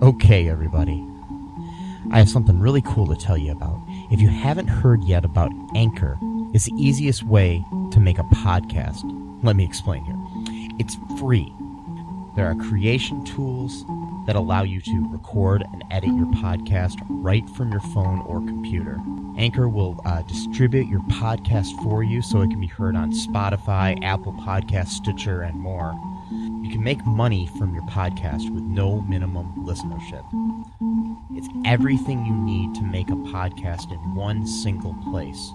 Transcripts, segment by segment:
Okay, everybody. I have something really cool to tell you about. If you haven't heard yet about Anchor, it's the easiest way to make a podcast. Let me explain here. It's free. There are creation tools that allow you to record and edit your podcast right from your phone or computer. Anchor will distribute your podcast for you so it can be heard on Spotify, Apple Podcasts, Stitcher, and more. You can make money from your podcast with no minimum listenership. It's everything you need to make a podcast in one single place.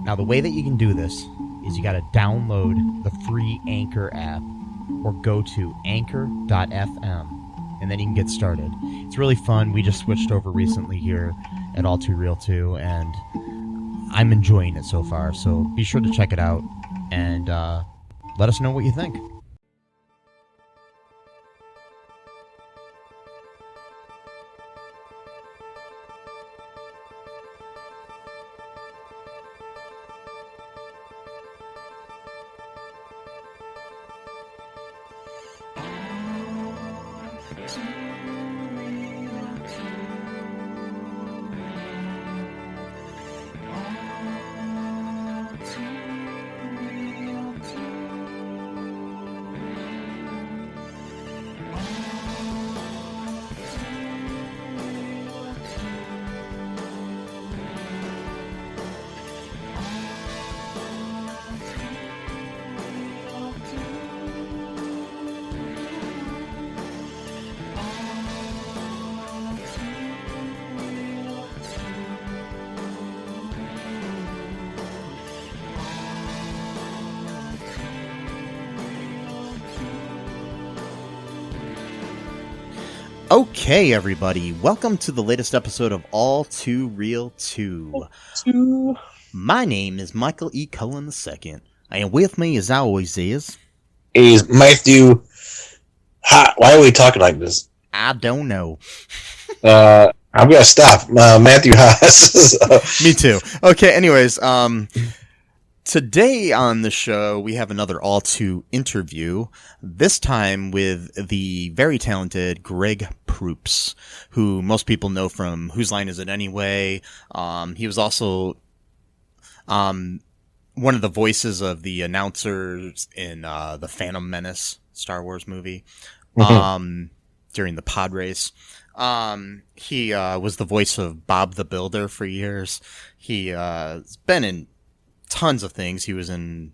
Now, the way that you can do this is you got to download the free Anchor app or go to anchor.fm, and then you can get started. It's really fun. We just switched over recently here at All Too Real 2, and I'm enjoying it so far. So be sure to check it out and let us know what you think. Okay, everybody, welcome to the latest episode of All Too Real 2. My name is Michael E. Cullen II, and with me, as always, is Matthew. Why are we talking like this? I don't know. I'm gonna stop. Matthew Haas. Me too. Okay, anyways, today on the show, we have another All Too interview, this time with the very talented Greg Proops, who most people know from Whose Line Is It Anyway? He was also one of the voices of the announcers in the Phantom Menace Star Wars movie during the pod race. He was the voice of Bob the Builder for years. He's been in tons of things. He was in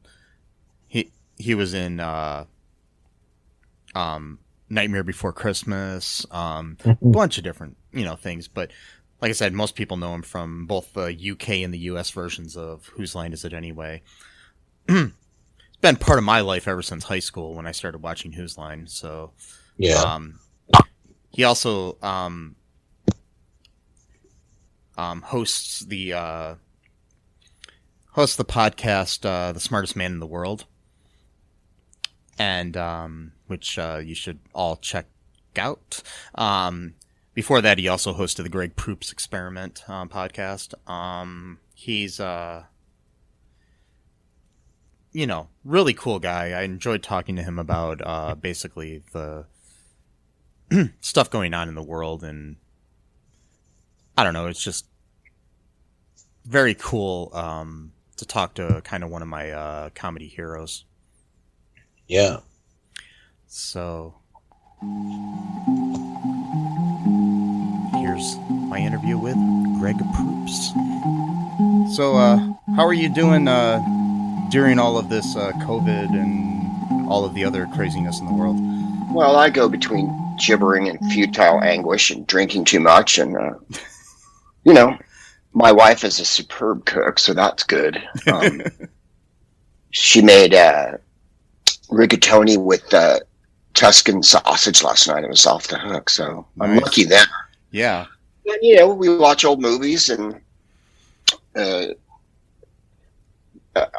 Nightmare Before Christmas, bunch of different things. But like I said, most people know him from both the UK and the US versions of Whose Line Is It Anyway? It's been part of my life ever since high school when I started watching Whose Line. So Yeah. He also hosts the podcast The Smartest Man in the World, and which you should all check out. Before that, he also hosted the Greg Proops Experiment podcast. He's really cool guy. I enjoyed talking to him about basically the stuff going on in the world, and I don't know, it's just very cool to talk to kind of one of my comedy heroes. Yeah. So here's my interview with Greg Proops. So how are you doing during all of this COVID and all of the other craziness in the world? Well, I go between gibbering and futile anguish and drinking too much, and my wife is a superb cook, so that's good. She made rigatoni with Tuscan sausage last night. It was off the hook, so nice. I'm lucky there. Yeah. And, we watch old movies, and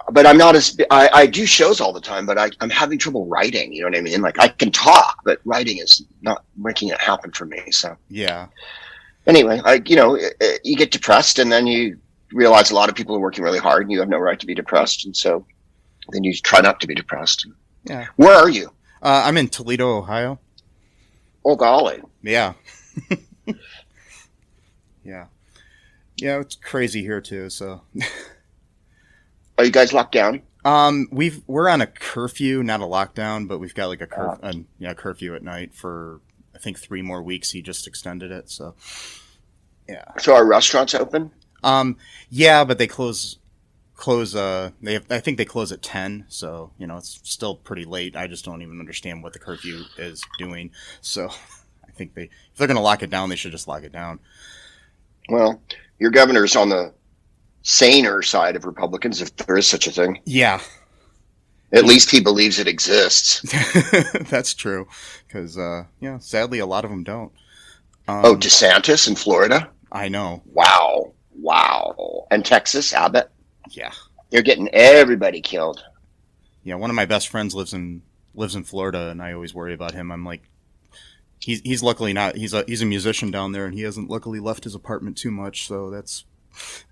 but I'm not as I do shows all the time, but I'm having trouble writing. You know what I mean? Like, I can talk, but writing is not making it happen for me. So yeah. Anyway, you get depressed, and then you realize a lot of people are working really hard, and you have no right to be depressed, and so then you try not to be depressed. Yeah. Where are you? I'm in Toledo, Ohio. Oh, golly. Yeah. Yeah. Yeah, it's crazy here too. So, Are you guys locked down? we're on a curfew, not a lockdown, but we've got like a curfew at night for I think 3 more weeks. He just extended it. So, yeah. So are restaurants open? Yeah, but they close. I think they close at 10. So it's still pretty late. I just don't even understand what the curfew is doing. So, I think if they're going to lock it down, they should just lock it down. Well, your governor's on the saner side of Republicans, if there is such a thing. Yeah. At least he believes it exists. That's true. Because, sadly, a lot of them don't. DeSantis in Florida? I know. Wow. And Texas, Abbott? Yeah. They're getting everybody killed. Yeah, one of my best friends lives in Florida, and I always worry about him. I'm like, he's luckily not. He's a musician down there, and he hasn't luckily left his apartment too much, so that's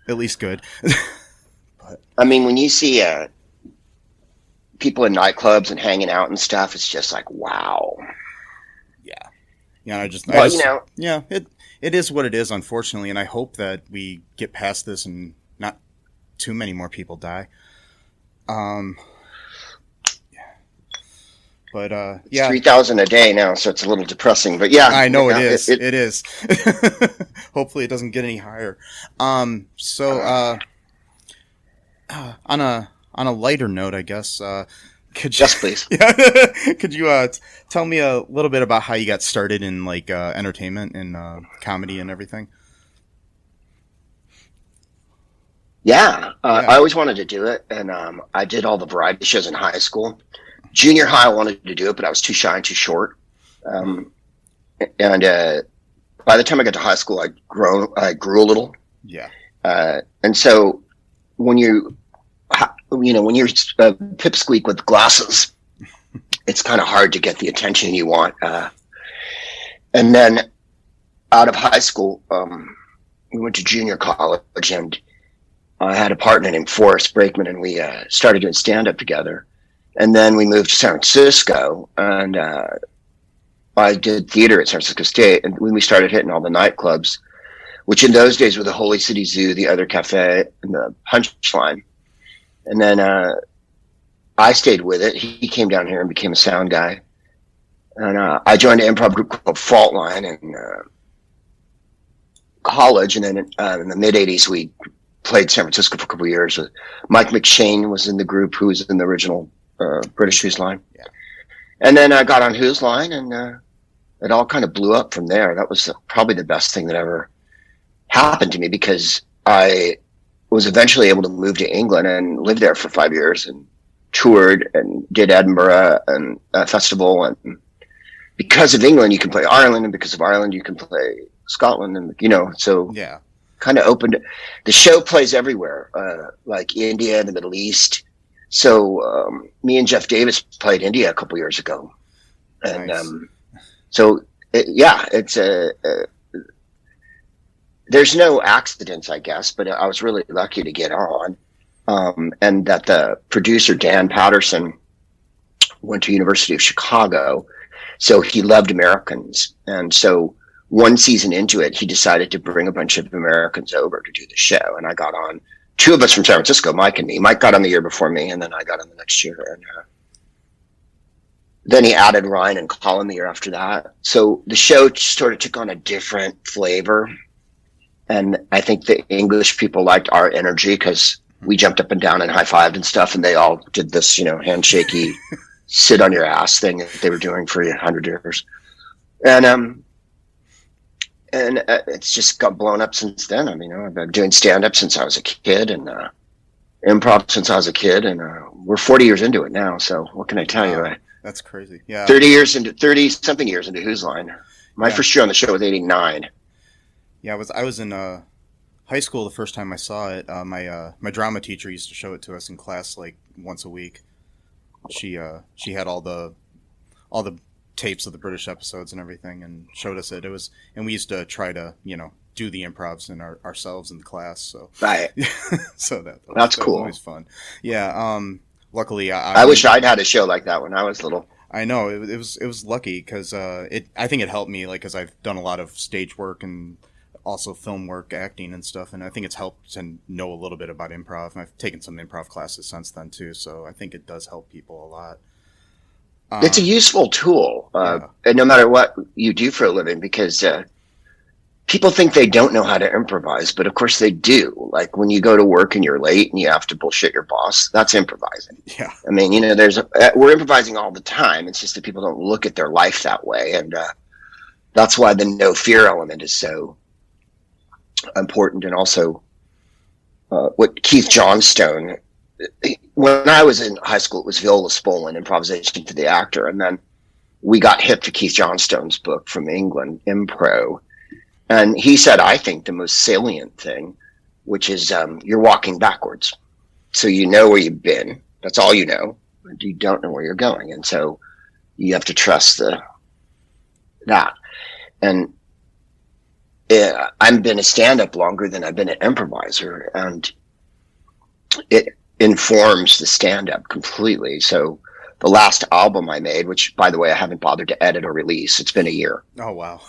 at least good. But I mean, when you see people in nightclubs and hanging out and stuff, it's just like, wow. Yeah. It is what it is, unfortunately, and I hope that we get past this and not too many more people die. But it's 3,000 a day now, so it's a little depressing. But yeah, I know it is. It is. Hopefully, it doesn't get any higher. On a lighter note, I guess. Yes, please. Could you tell me a little bit about how you got started in like entertainment and comedy and everything? Yeah, I always wanted to do it, and I did all the variety shows in high school. Junior high, I wanted to do it, but I was too shy and too short. And by the time I got to high school, I grew a little. Yeah. And so when you're a pipsqueak with glasses, it's kind of hard to get the attention you want. And then out of high school, we went to junior college, and I had a partner named Forrest Brakeman, and we started doing stand-up together. And then we moved to San Francisco, and I did theater at San Francisco State. And when we started hitting all the nightclubs, which in those days were the Holy City Zoo, the Other Cafe, and the Punchline. And then I stayed with it. He came down here and became a sound guy. And I joined an improv group called Fault Line in college. And then in the mid-'80s, we played San Francisco for a couple of years. Mike McShane was in the group, who was in the original British Who's Line. Yeah. And then I got on Who's Line, and it all kind of blew up from there. That was probably the best thing that ever happened to me, because I was eventually able to move to England and live there for 5 years and toured and did Edinburgh and a festival. And because of England, you can play Ireland, and because of Ireland, you can play Scotland. And, so yeah, kind of opened. The show plays everywhere, like India and the Middle East. So me and Jeff Davis played India a couple years ago. And nice. It's there's no accidents, I guess, but I was really lucky to get on. And that the producer, Dan Patterson, went to University of Chicago. So he loved Americans. And so one season into it, he decided to bring a bunch of Americans over to do the show. And I got on, 2 of us from San Francisco, Mike and me. Mike got on the year before me, and then I got on the next year. And then he added Ryan and Colin the year after that. So the show sort of took on a different flavor. And I think the English people liked our energy, because we jumped up and down and high-fived and stuff, and they all did this, handshakey, sit on your ass thing that they were doing for 100 years. And it's just got blown up since then. I mean, I've been doing stand-up since I was a kid, and improv since I was a kid, and we're 40 years into it now. So what can I tell you? That's crazy. Yeah. 30-something years into Who's Line. My first year on the show was 89. Yeah, I was in high school the first time I saw it. My drama teacher used to show it to us in class like once a week. She had all the tapes of the British episodes and everything, and showed us it. And we used to try to do the improvs in ourselves in the class. So right. So that's cool. Always fun. Yeah. Luckily, I wish I'd had a show like that when I was little. I know it was lucky because I think it helped me, like, because I've done a lot of stage work and also film work, acting and stuff, and I think it's helped to know a little bit about improv. And I've taken some improv classes since then too, so I think it does help people a lot. It's a useful tool, Yeah. and no matter what you do for a living, because people think they don't know how to improvise, but of course they do. Like when you go to work and you're late and you have to bullshit your boss, that's improvising. Yeah. I mean, we're improvising all the time. It's just that people don't look at their life that way, and that's why the no fear element is so important. And also, what Keith Johnstone. When I was in high school, it was Viola Spolin, Improvisation to the Actor, and then we got hip to Keith Johnstone's book from England, Impro. And he said, I think the most salient thing, which is you're walking backwards. So you know where you've been. That's all you know. And you don't know where you're going. And so you have to trust that. And I've been a stand-up longer than I've been an improviser. And it informs the stand-up completely. So the last album I made, which, by the way, I haven't bothered to edit or release. It's been a year. Oh, wow.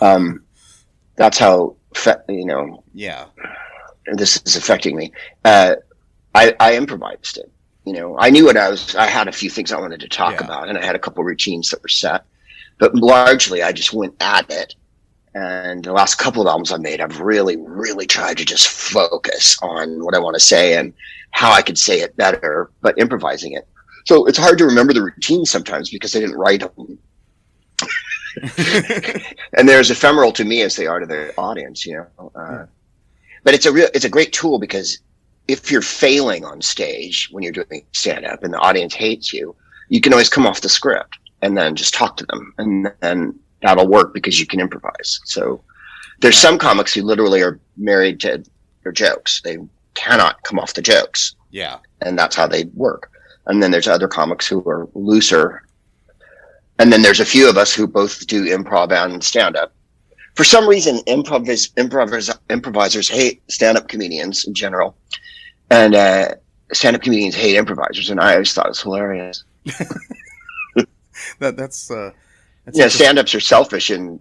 That's how, Yeah. this is affecting me. I improvised it. I knew I had a few things I wanted to talk about, and I had a couple routines that were set, but largely I just went at it. And the last couple of albums I made, I've really, really tried to just focus on what I want to say and how I could say it better, but improvising it. So it's hard to remember the routines sometimes because I didn't write them. And they're as ephemeral to me as they are to the audience, but it's a great tool, because if you're failing on stage when you're doing stand up and the audience hates you, you can always come off the script and then just talk to them, and then that'll work because you can improvise. So there's some comics who literally are married to their jokes. They cannot come off the jokes. Yeah. And that's how they work. And then there's other comics who are looser. And then there's a few of us who both do improv and stand-up. For some reason, improvisers hate stand-up comedians in general. And stand-up comedians hate improvisers. And I always thought it was hilarious. That's stand-ups are selfish, and,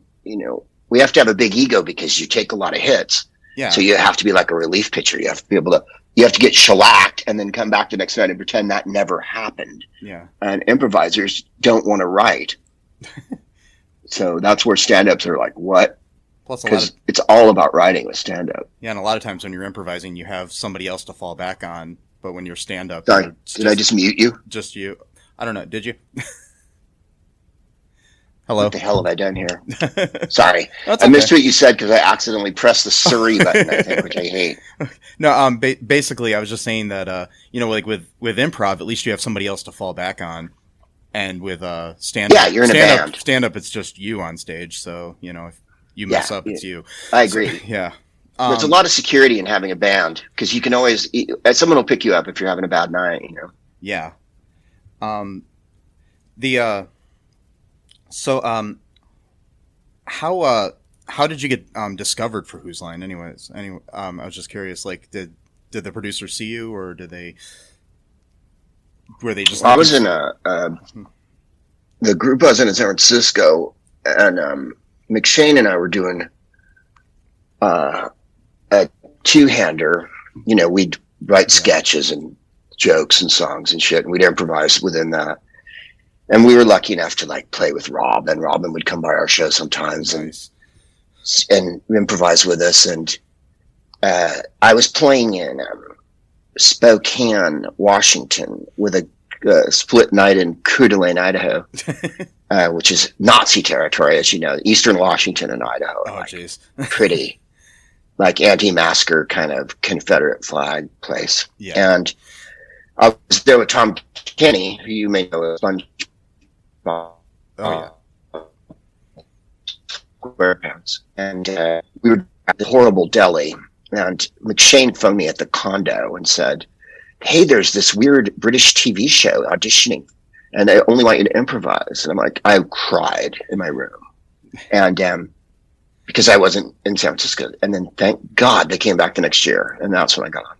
we have to have a big ego because you take a lot of hits. Yeah. So you have to be like a relief pitcher. You have to be able to, you have to get shellacked and then come back the next night and pretend that never happened. Yeah. And improvisers don't want to write. So that's where stand-ups are like, what? Plus because it's all about writing with stand-up. Yeah, and a lot of times when you're improvising, you have somebody else to fall back on. But when you're stand-up, Sorry, did I just mute you? Just you. I don't know. Did you? Hello. What the hell have I done here? Sorry. Okay. I missed what you said because I accidentally pressed the Surrey button, I think, which I hate. No, basically, I was just saying that, like with improv, at least you have somebody else to fall back on. And with stand-up, yeah, you're in a band. Stand-up, it's just you on stage. So, if you mess up, it's you. I agree. So, yeah. There's a lot of security in having a band, because you can always, someone will pick you up if you're having a bad night, Yeah. How did you get discovered for Whose Line? Anyways, I was just curious. Like, did the producers see you, or were they just? I was in the group I was in San Francisco, and McShane and I were doing a two-hander. We'd write sketches and jokes and songs and shit, and we'd improvise within that. And we were lucky enough to play with Rob, and Robin would come by our show sometimes and improvise with us. And I was playing in Spokane, Washington, with a split night in Coeur d'Alene, Idaho, which is Nazi territory, as you know. Eastern Washington and Idaho are pretty anti-massacre kind of Confederate flag place. Yeah. And I was there with Tom Kenny, who you may know as SpongeBob. SquarePants. And we were at the horrible deli, and McShane phoned me at the condo and said, hey, there's this weird British TV show auditioning, and I only want you to improvise. And I'm like, I cried in my room. And because I wasn't in San Francisco. And then thank God they came back the next year, and that's when I got on.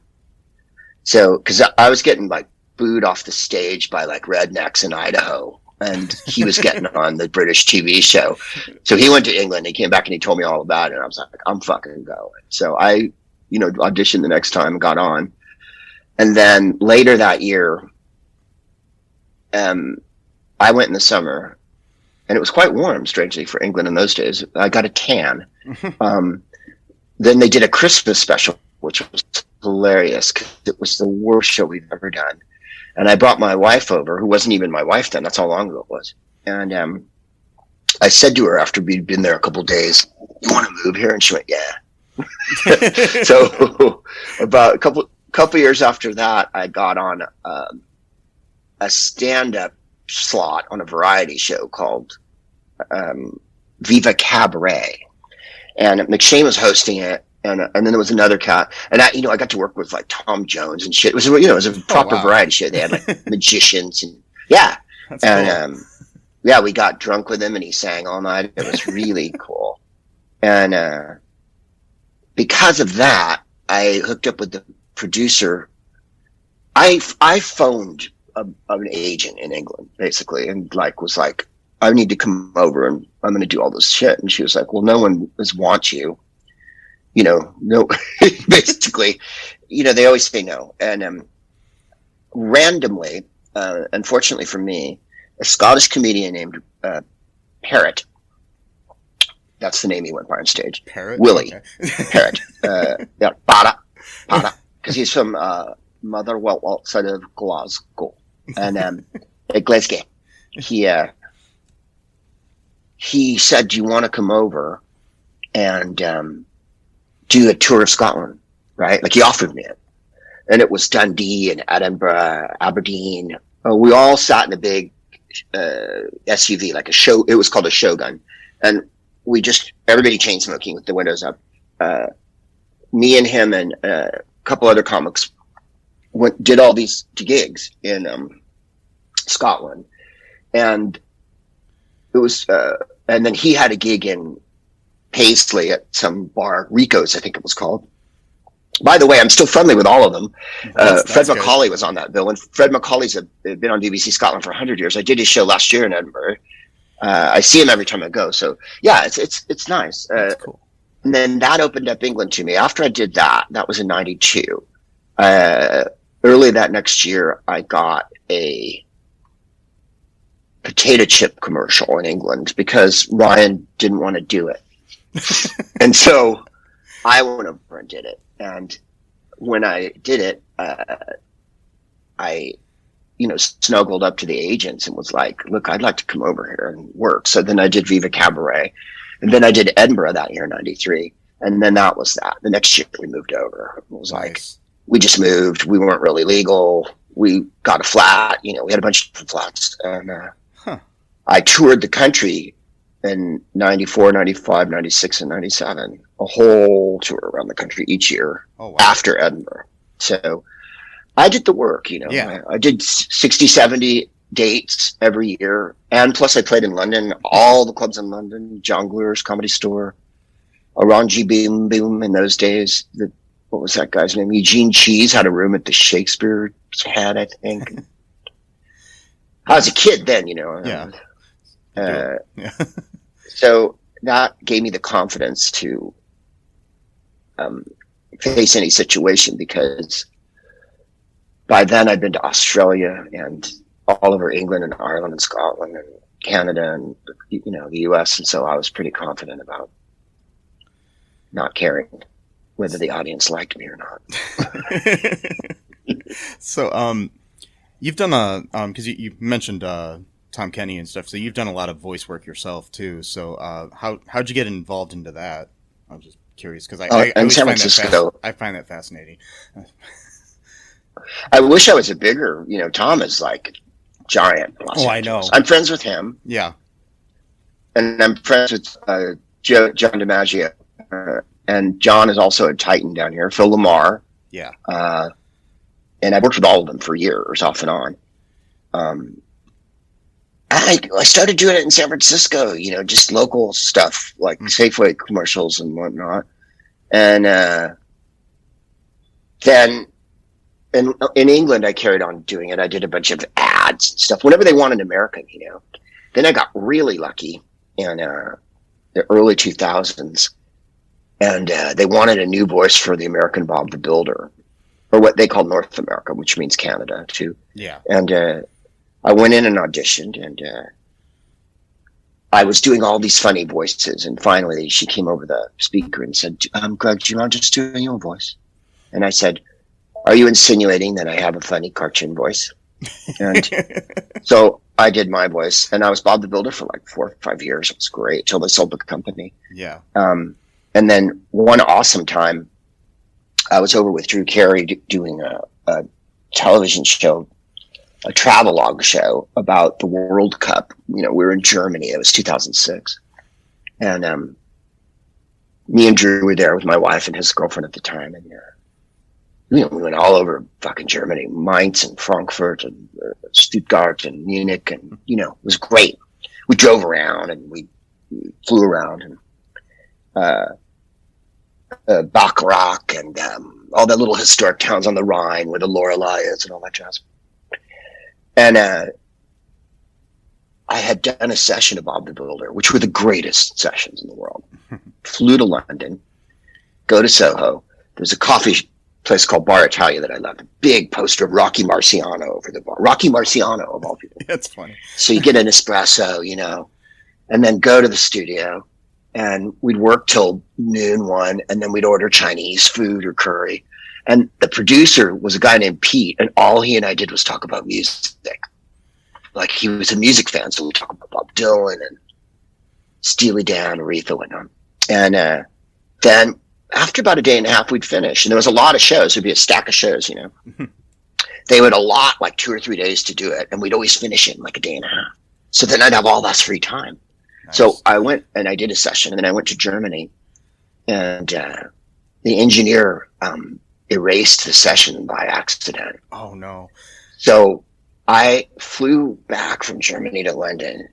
So, because I was getting booed off the stage by rednecks in Idaho, and he was getting on the British TV show. So he went to England. He came back and he told me all about it. And I was like, I'm fucking going. So I, auditioned the next time and got on. And then later that year, I went in the summer, and it was quite warm, strangely, for England in those days. I got a tan. Then they did a Christmas special, which was hilarious because it was the worst show we've ever done. And I brought my wife over, who wasn't even my wife then. That's how long ago it was. And I said to her after we'd been there a couple of days, "You want to move here?" And she went, "Yeah." So about a couple years after that, I got on a stand-up slot on a variety show called Viva Cabaret, and McShane was hosting it, and then there was another cat, and I got to work with like Tom Jones and shit. It was it was a proper variety show. They had like magicians and That's and cool. we got drunk with him and he sang all night. It was really cool, and because of that, I hooked up with the producer. I phoned an agent in England basically, and was like, I need to come over and I'm going to do all this shit. And she was like, well, no one wants you, no, basically, they always say no. And randomly, unfortunately for me, a Scottish comedian named Parrot, that's the name he went by on stage. Parrot? Willie. Okay. Parrot. Para, because he's from Motherwell outside of Glasgow. And Glasgow. He said, "Do you want to come over and do a tour of Scotland?" Right? Like he offered me it. And it was Dundee and Edinburgh, Aberdeen. We all sat in a big SUV, like a show. It was called a Shogun. And everybody chain smoking with the windows up. Me and him and a couple other comics did all these gigs in Scotland, and it was and then he had a gig in Paisley at some bar, Rico's I think it was called. By the way, I'm still friendly with all of them. Fred McCauley was on that bill, and Fred McCauley's been on BBC Scotland for 100 years. I did his show last year in Edinburgh. I see him every time I go, so yeah, it's nice. That's cool. And then that opened up England to me. After I did that was in '92. Early that next year, I got a potato chip commercial in England because Ryan didn't want to do it. And so I went over and did it. And when I did it, I snuggled up to the agents and was like, "Look, I'd like to come over here and work." So then I did Viva Cabaret. And then I did Edinburgh that year, '93. And then that was that. The next year we moved over. It was like, we just moved. We weren't really legal. We got a flat. We had a bunch of different flats. And I toured the country in 94, 95, 96, and 97. A whole tour around the country each year after Edinburgh. So I did the work, Yeah. I did 60, 70 dates every year. And plus I played in London, all the clubs in London, Jongleurs, Comedy Store, Oranji Boom Boom in those days. What was that guy's name? Eugene Cheese had a room at the Shakespeare's Head, I think. I was a kid then, Yeah. Yeah. So that gave me the confidence to face any situation, because by then I'd been to Australia and all over England and Ireland and Scotland and Canada and the US, and so I was pretty confident about not caring whether the audience liked me or not. So you've done because you mentioned Tom Kenny and stuff, so you've done a lot of voice work yourself too. So how'd you get involved into that? I'm just curious because I always San Francisco. I find that fascinating. I wish I was a bigger, Tom is like giant. Oh, I know. I'm friends with him. Yeah. And I'm friends with John DiMaggio. And John is also a Titan down here. Phil Lamar. Yeah. And I've worked with all of them for years, off and on. I started doing it in San Francisco, just local stuff like Safeway commercials and whatnot. And then in England, I carried on doing it. I did a bunch of ads ads and stuff whenever they wanted American, you know. Then I got really lucky in the early 2000s, and they wanted a new voice for the American Bob the Builder, or what they call North America, which means Canada too. Yeah. And I went in and auditioned, and I was doing all these funny voices, and finally she came over the speaker and said, Greg, do you want to just do your voice? And I said, are you insinuating that I have a funny cartoon voice? And so I did my voice, and I was Bob the Builder for like 4 or 5 years. It was great till they sold the company. Yeah. And then one awesome time, I was over with Drew Carey doing a television show, a travelogue show about the World Cup. You know, we were in Germany. It was 2006. And me and Drew were there with my wife and his girlfriend at the time. And we went all over fucking Germany, Mainz and Frankfurt and Stuttgart and Munich. And, you know, it was great. We drove around and we flew around and Bacharach and all the little historic towns on the Rhine where the Lorelei is and all that jazz. And I had done a session of Bob the Builder, which were the greatest sessions in the world. Flew to London, go to Soho. There's a coffee place called Bar Italia that I loved. A big poster of Rocky Marciano over the bar. Rocky Marciano, of all people. That's funny. So you get an espresso, you know, and then go to the studio. And we'd work till noon, 1, and then we'd order Chinese food or curry. And the producer was a guy named Pete, and all he and I did was talk about music. Like, he was a music fan, so we'd talk about Bob Dylan and Steely Dan, Aretha, and whatnot. And then after about a day and a half, we'd finish. And there was a lot of shows. There'd be a stack of shows, you know. They would allot like 2 or 3 days to do it, and we'd always finish it in like a day and a half. So then I'd have all this free time. Nice. So I went and I did a session, and then I went to Germany, and the engineer erased the session by accident. Oh no. So I flew back from Germany to London,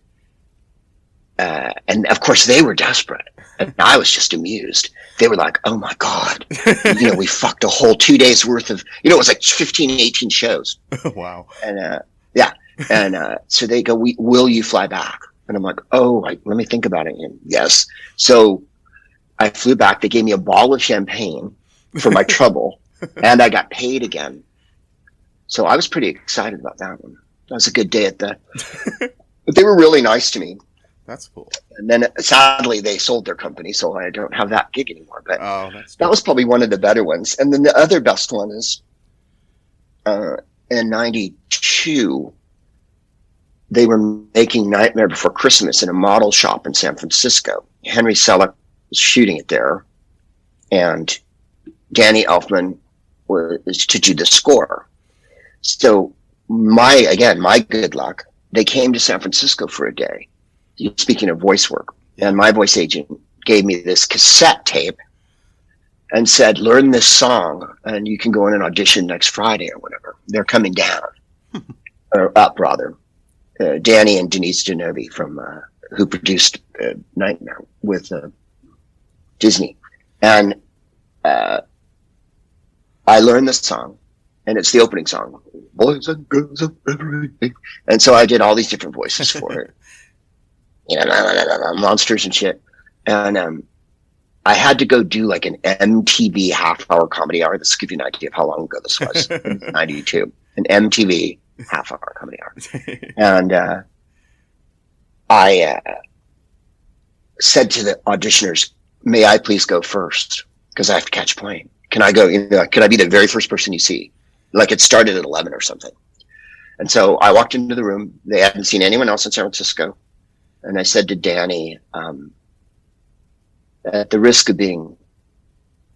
and of course they were desperate, and I was just amused. They were like, oh my God, you know, we fucked a whole 2 days worth of, you know, it was like 15, 18 shows. Wow. And yeah. And so they go, will you fly back? And I'm like, let me think about it. And yes. So I flew back. They gave me a bottle of champagne for my trouble, and I got paid again. So I was pretty excited about that one. That was a good day but they were really nice to me. That's cool. And then sadly they sold their company, so I don't have that gig anymore. But that was probably one of the better ones. And then the other best one is in 92, they were making Nightmare Before Christmas in a model shop in San Francisco. Henry Selick was shooting it there, and Danny Elfman was to do the score. So my good luck, they came to San Francisco for a day. Speaking of voice work, and my voice agent gave me this cassette tape and said, learn this song and you can go in and audition next Friday or whatever. They're coming down, or up rather. Danny and Denise Genovi from who produced Nightmare with Disney. And I learned this song, and it's the opening song, Boys and Girls of Everything. And so I did all these different voices for it. You know, monsters and shit. And I had to go do like an MTV half-hour comedy hour. This gives you an idea of how long ago this was. 92. An MTV half-hour comedy hour. And I said to the auditioners, may I please go first? Because I have to catch a plane. Can I go? You know, could I be the very first person you see? Like, it started at 11 or something. And so I walked into the room. They hadn't seen anyone else in San Francisco. And I said to Danny, at the risk of being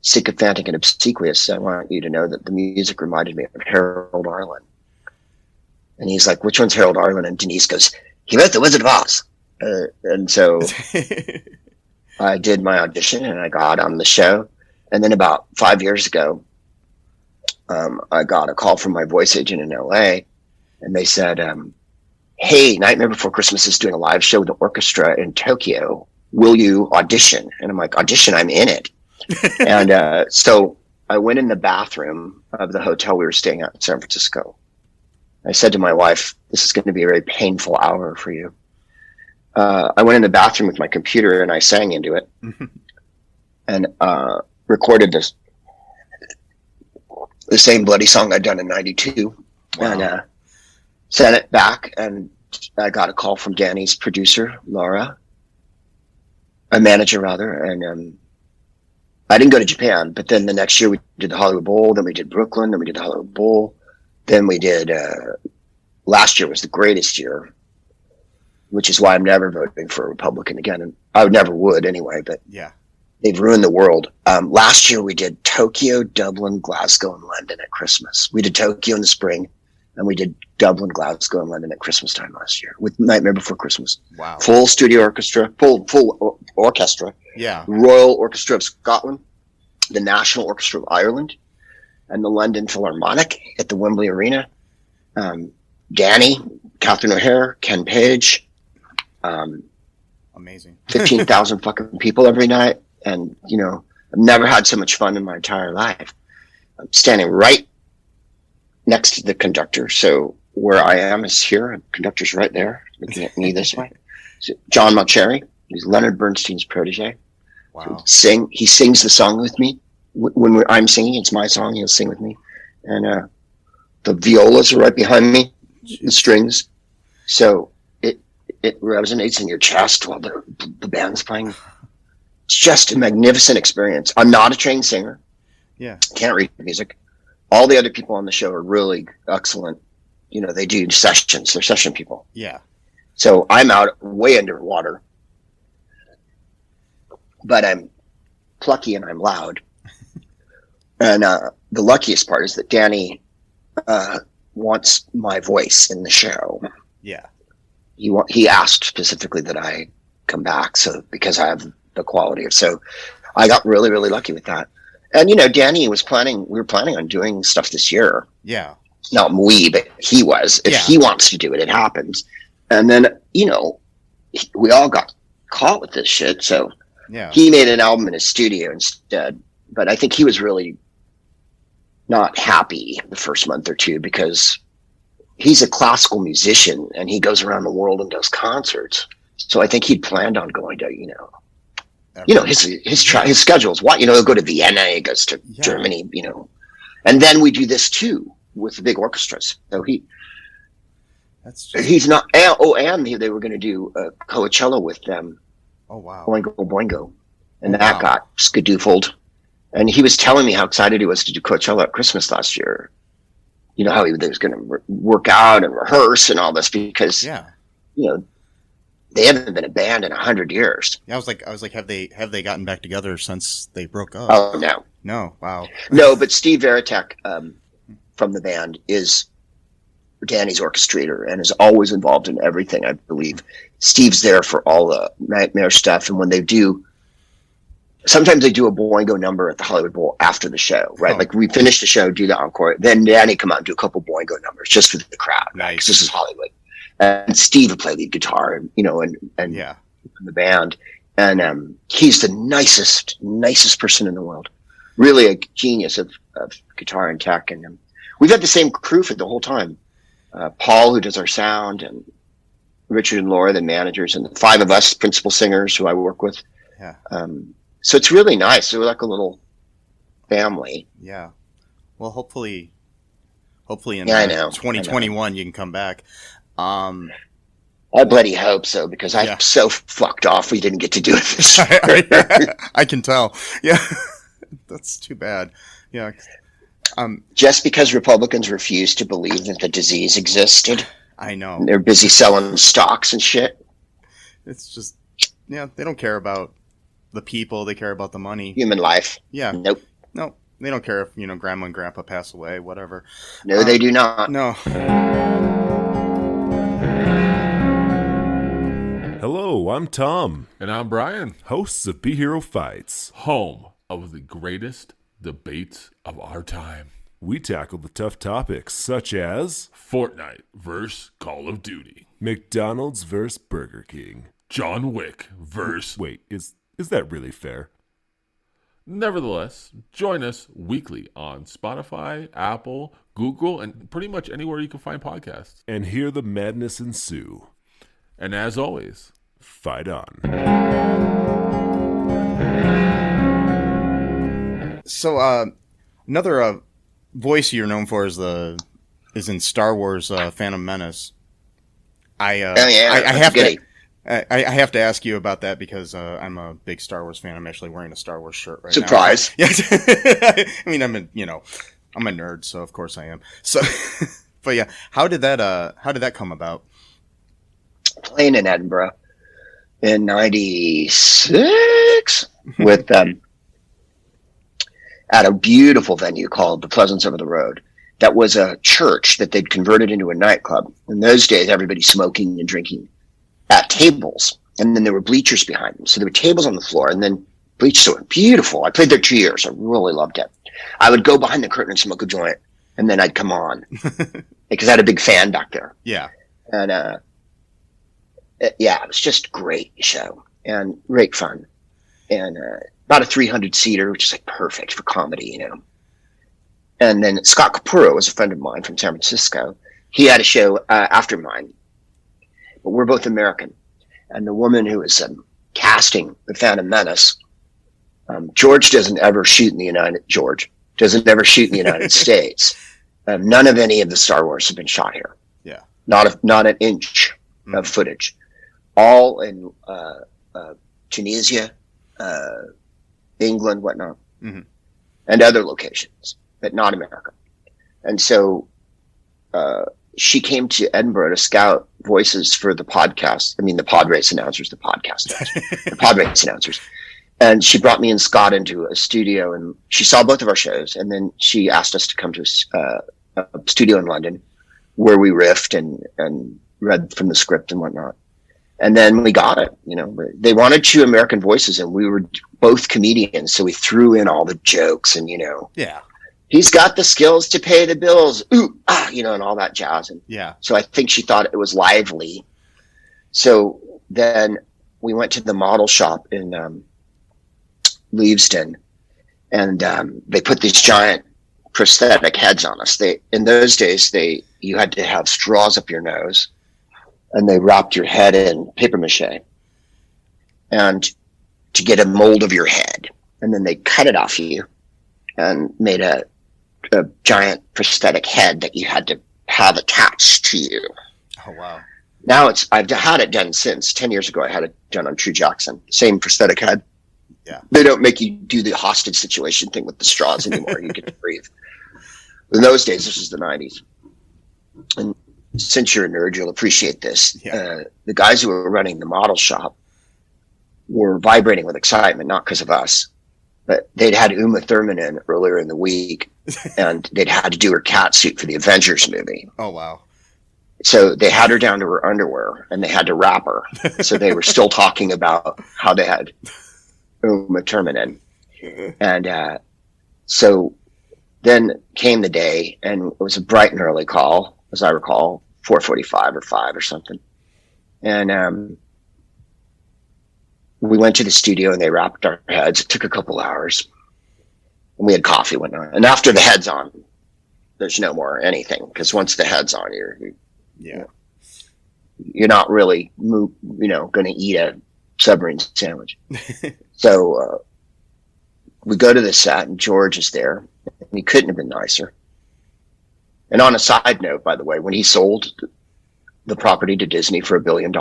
sycophantic and obsequious, I want you to know that the music reminded me of Harold Arlen. And he's like, which one's Harold Arlen? And Denise goes, he wrote The Wizard of Oz. And so I did my audition and I got on the show. And then about 5 years ago, I got a call from my voice agent in LA, and they said, hey, Nightmare Before Christmas is doing a live show with the orchestra in Tokyo. Will you audition? And I'm like, audition? I'm in it. And so I went in the bathroom of the hotel we were staying at in San Francisco. I said to my wife, this is going to be a very painful hour for you. I went in the bathroom with my computer and I sang into it and recorded the same bloody song I'd done in 92. Wow. And sent it back, and I got a call from Danny's producer, Laura, a manager rather, and I didn't go to Japan, but then the next year we did the Hollywood Bowl, then we did Brooklyn, then we did the Hollywood Bowl, then we did last year was the greatest year, which is why I'm never voting for a Republican again, and I never would anyway, but yeah, they've ruined the world. Last year we did Tokyo, Dublin, Glasgow, and London at Christmas. We did Tokyo in the spring, and we did Dublin, Glasgow, and London at Christmas time last year with Nightmare Before Christmas. Wow. Full studio orchestra, full orchestra. Yeah. Royal Orchestra of Scotland, the National Orchestra of Ireland, and the London Philharmonic at the Wembley Arena. Danny, Catherine O'Hare, Ken Page. Amazing. 15,000 fucking people every night. And, you know, I've never had so much fun in my entire life. I'm standing right next to the conductor. So where I am is here. And the conductor's right there, looking at me this way. So John Malcherry, he's Leonard Bernstein's protege. Wow. So he sings the song with me. When I'm singing, it's my song, he'll sing with me. And the violas are right behind me, the strings. So it resonates in your chest while the band's playing. It's just a magnificent experience. I'm not a trained singer. Yeah. Can't read music. All the other people on the show are really excellent. You know, they do sessions. They're session people. Yeah. So I'm out way underwater. But I'm plucky and I'm loud. And the luckiest part is that Danny wants my voice in the show. Yeah. He asked specifically that I come back, so because I have the quality of, so I got really, really lucky with that. And you know, Danny we were planning on doing stuff this year. Yeah. Not we, but he was. If he wants to do it, it happens. And then, you know, we all got caught with this shit, so he made an album in his studio instead. But I think he was really not happy the first month or two because he's a classical musician and he goes around the world and does concerts. So I think he'd planned on going to, his schedules. What, he'll go to Vienna, he goes to Germany, and then we do this too with the big orchestras. So he's not. And they were going to do Coachella with them. Oh wow! Boingo Boingo, and that got skadoofled. And he was telling me how excited he was to do Coachella at Christmas last year. You know how he was going to work out and rehearse and all this because they haven't been a band in 100 years. Yeah, I was like, have they gotten back together since they broke up? Oh no, wow, no. But Steve Veritek from the band is Danny's orchestrator and is always involved in everything. I believe Steve's there for all the Nightmare stuff, and when they do. Sometimes they do a boingo number at the Hollywood Bowl after the show, right? Oh. Like we finish the show, do the encore, then Danny come out and do a couple boingo numbers just for the crowd. Nice. Because this is Hollywood. And Steve would play lead guitar, and the band. And he's the nicest person in the world. Really a genius of guitar and tech. And we've had the same crew for the whole time. Paul, who does our sound, and Richard and Laura, the managers, and the 5 of us principal singers who I work with. Yeah. So it's really nice. We're like a little family. Yeah. Well, hopefully in 2021 you can come back. I bloody hope so because I'm so fucked off we didn't get to do it this year. I can tell. Yeah. That's too bad. Yeah. Just because Republicans refuse to believe that the disease existed. I know. They're busy selling stocks and shit. It's just, they don't care about the people, they care about the money. Human life. Yeah. Nope. No, they don't care if, grandma and grandpa pass away, whatever. No, they do not. No. Hello, I'm Tom. And I'm Brian. Hosts of Be Hero Fights. Home of the greatest debates of our time. We tackle the tough topics such as Fortnite versus Call of Duty. McDonald's versus Burger King. John Wick versus... Wait, is that really fair? Nevertheless, join us weekly on Spotify, Apple, Google, and pretty much anywhere you can find podcasts. And hear the madness ensue. And as always, Fight on. So, another voice you're known for is in Star Wars Phantom Menace. I have to ask you about that because I'm a big Star Wars fan. I'm actually wearing a Star Wars shirt right Surprise. now. Surprise! I mean, I'm a nerd, so of course I am. So, but yeah, how did that come about? Playing in Edinburgh in '96 with at a beautiful venue called the Pleasance Over the Road. That was a church that they'd converted into a nightclub. In those days, everybody smoking and drinking at tables, and then there were bleachers behind them. So there were tables on the floor, and then bleachers. So beautiful. I played there 2 years. I really loved it. I would go behind the curtain and smoke a joint, and then I'd come on because I had a big fan back there. Yeah, and it was just a great show and great fun, and about a 300-seater, which is like perfect for comedy, And then Scott Capurro was a friend of mine from San Francisco. He had a show after mine. But we're both American. And the woman who was casting the Phantom Menace, George doesn't ever shoot in the United States. None of any of the Star Wars have been shot here. Yeah. Not an inch of footage. All in Tunisia, England, whatnot, and other locations, but not America. And so she came to Edinburgh to scout voices for the podcast. I mean, the pod race announcers, the pod race announcers. And she brought me and Scott into a studio, and she saw both of our shows. And then she asked us to come to a studio in London where we riffed and read from the script and whatnot. And then we got it, they wanted 2 American voices, and we were both comedians. So we threw in all the jokes and, yeah. He's got the skills to pay the bills, and all that jazz. And yeah. So I think she thought it was lively. So then we went to the model shop in Leavesden, and they put these giant prosthetic heads on us. In those days, you had to have straws up your nose, and they wrapped your head in paper mache, and to get a mold of your head, and then they cut it off you and made a giant prosthetic head that you had to have attached to you. Oh, wow. Now I've had it done since 10 years ago. I had it done on True Jackson, same prosthetic head. Yeah. They don't make you do the hostage situation thing with the straws anymore. You get to breathe. In those days, this was the 90s. And since you're a nerd, you'll appreciate this. Yeah. The guys who were running the model shop were vibrating with excitement, not because of us, but they'd had Uma Thurman in earlier in the week, and they'd had to do her cat suit for the Avengers movie. Oh, wow. So they had her down to her underwear, and they had to wrap her. So they were still talking about how they had Uma Thurman in. And so then came the day, and it was a bright and early call, as I recall, 4:45 or 5 or something. And we went to the studio, and they wrapped our heads. It took a couple hours, and we had coffee and whatnot. And after the head's on, there's no more anything, because once the head's on, you're not really going to eat a submarine sandwich. So we go to the set, and George is there, and he couldn't have been nicer. And on a side note, by the way, when he sold the property to Disney for $1 billion,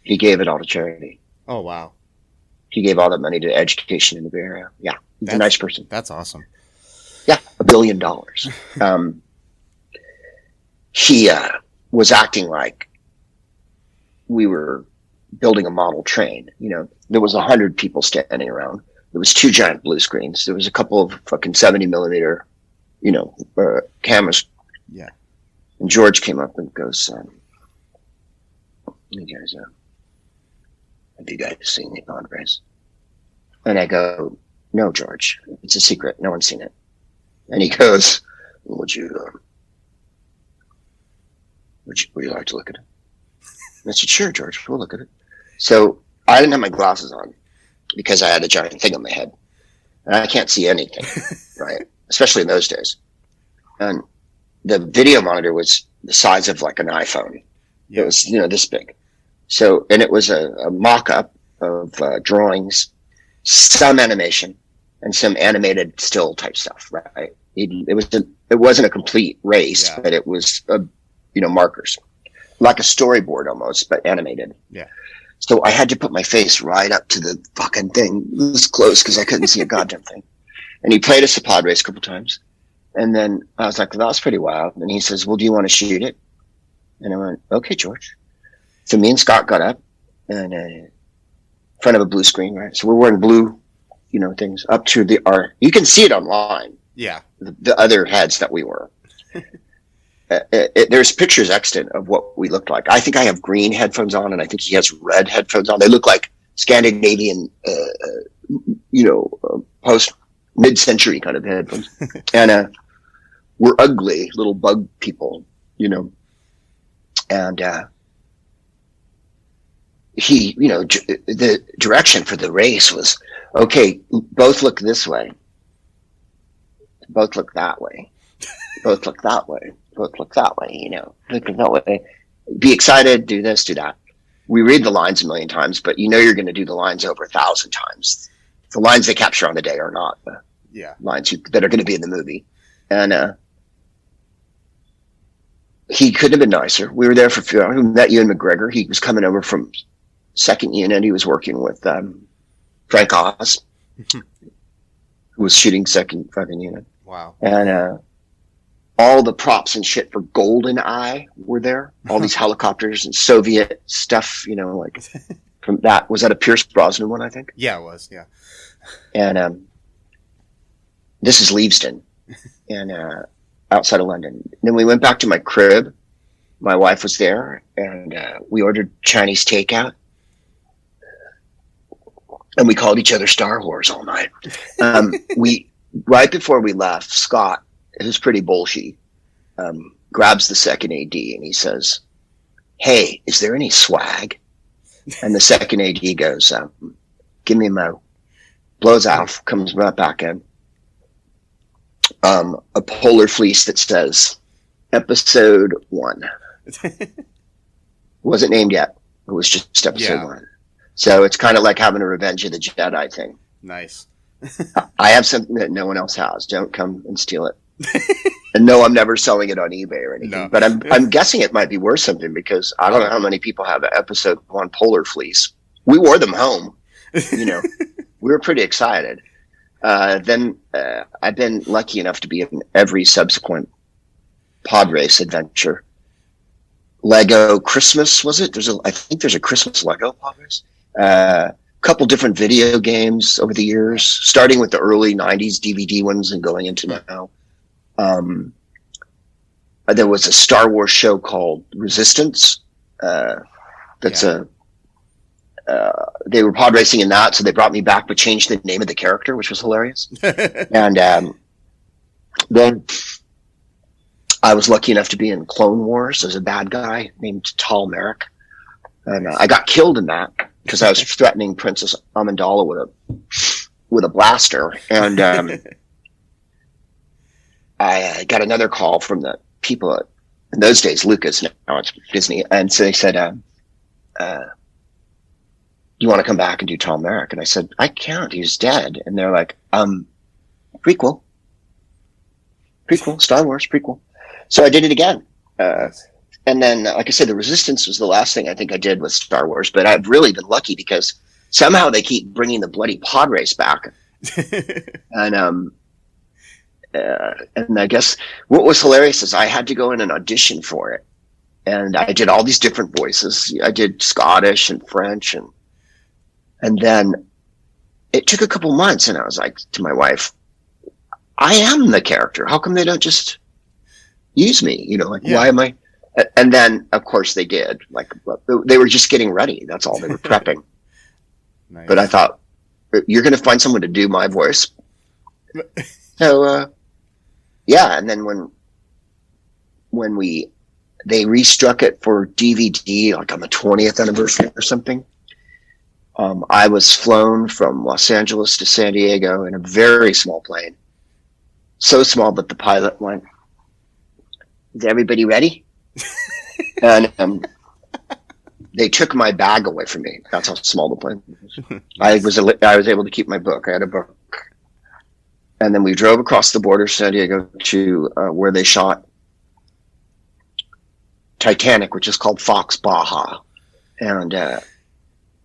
he gave it all to charity. Oh, wow. He gave all that money to education in the Bay Area. Yeah, he's a nice person. That's awesome. Yeah, $1 billion. He was acting like we were building a model train. There was 100 people standing around. There was 2 giant blue screens. There was a couple of fucking 70 millimeter, cameras. Yeah. And George came up and goes, "You guys, have you guys seen the Padres?" And I go, "No, George, it's a secret. No one's seen it." And he goes, Would you like to look at it?" And I said, "Sure, George, we'll look at it." So I didn't have my glasses on because I had a giant thing on my head. and I can't see anything, right? Especially in those days. And the video monitor was the size of like an iPhone. It was, this big. So, and it was a mock-up of drawings, some animation, and some animated still type stuff, right? It wasn't a complete race, but it was, markers, like a storyboard almost, but animated. Yeah. So I had to put my face right up to the fucking thing, this close, because I couldn't see a goddamn thing. And he played us a pod race a couple times. And then I was like, well, that was pretty wild. And he says, well, do you want to shoot it? And I went, okay, George. So me and Scott got up and in front of a blue screen, right? So we're wearing blue, things up to you can see it online. Yeah. The other heads that we were. There's pictures extant of what we looked like. I think I have green headphones on, and I think he has red headphones on. They look like Scandinavian, post mid-century kind of headphones. And we're ugly little bug people, and he, the direction for the race was, okay, both look this way, both look that way, both look that way. Both look that way, look that way. Be excited, do this, do that. We read the lines a million times, but you're going to do the lines over 1,000 times. The lines they capture on the day are not the lines that are going to be in the movie. And he couldn't have been nicer. We were there for a few hours. We met Ewan McGregor. He was coming over from 2nd Unit. He was working with Frank Oz, who was shooting 2nd fucking Unit. Wow. And all the props and shit for GoldenEye were there. All these helicopters and Soviet stuff, like from that. Was that a Pierce Brosnan one, I think? Yeah, it was. Yeah. And this is Leavesden, and outside of London. And then we went back to my crib. My wife was there, and we ordered Chinese takeout. And we called each other Star Wars all night. Right before we left, Scott, who's pretty bullshit, grabs the 2nd AD and he says, hey, is there any swag? And the 2nd AD goes, give me a mo. Blows out, comes right back in. A polar fleece that says episode 1. Wasn't named yet. It was just episode 1. So it's kind of like having a Revenge of the Jedi thing. Nice. I have something that no one else has. Don't come and steal it. And no, I'm never selling it on eBay or anything. No. But I'm guessing it might be worth something because I don't know how many people have an episode 1 polar fleece. We wore them home. We were pretty excited. Then I've been lucky enough to be in every subsequent pod race adventure. Lego Christmas, was it? I think there's a Christmas Lego pod race. Couple different video games over the years, starting with the early 90s DVD ones and going into now. There was a Star Wars show called Resistance. They were pod racing in that, so they brought me back but changed the name of the character, which was hilarious. And then I was lucky enough to be in Clone Wars as a bad guy named Tal Merrick. And I got killed in that because I was threatening Princess Amidala with a blaster. And I got another call from the people in those days, Lucas, now it's Disney. And so they said, you want to come back and do Tal Merrick? And I said, I can't, he's dead. And they're like, prequel, Star Wars prequel. So I did it again. And then, like I said, the Resistance was the last thing I think I did with Star Wars, but I've really been lucky because somehow they keep bringing the bloody pod race back. And I guess what was hilarious is I had to go in and audition for it. And I did all these different voices. I did Scottish and French. And then it took a couple months and I was like to my wife, I am the character. How come they don't just use me? Why am I? And then, of course, they did. Like, they were just getting ready. That's all. They were prepping. Nice. But I thought, you're going to find someone to do my voice. So, and then when they restruck it for DVD, like on the 20th anniversary or something, I was flown from Los Angeles to San Diego in a very small plane. So small that the pilot went, "Is everybody ready?" And they took my bag away from me. That's how small the plane was. I was able to keep my book. I had a book. And then we drove across the border, San Diego, to where they shot Titanic, which is called Fox Baja. And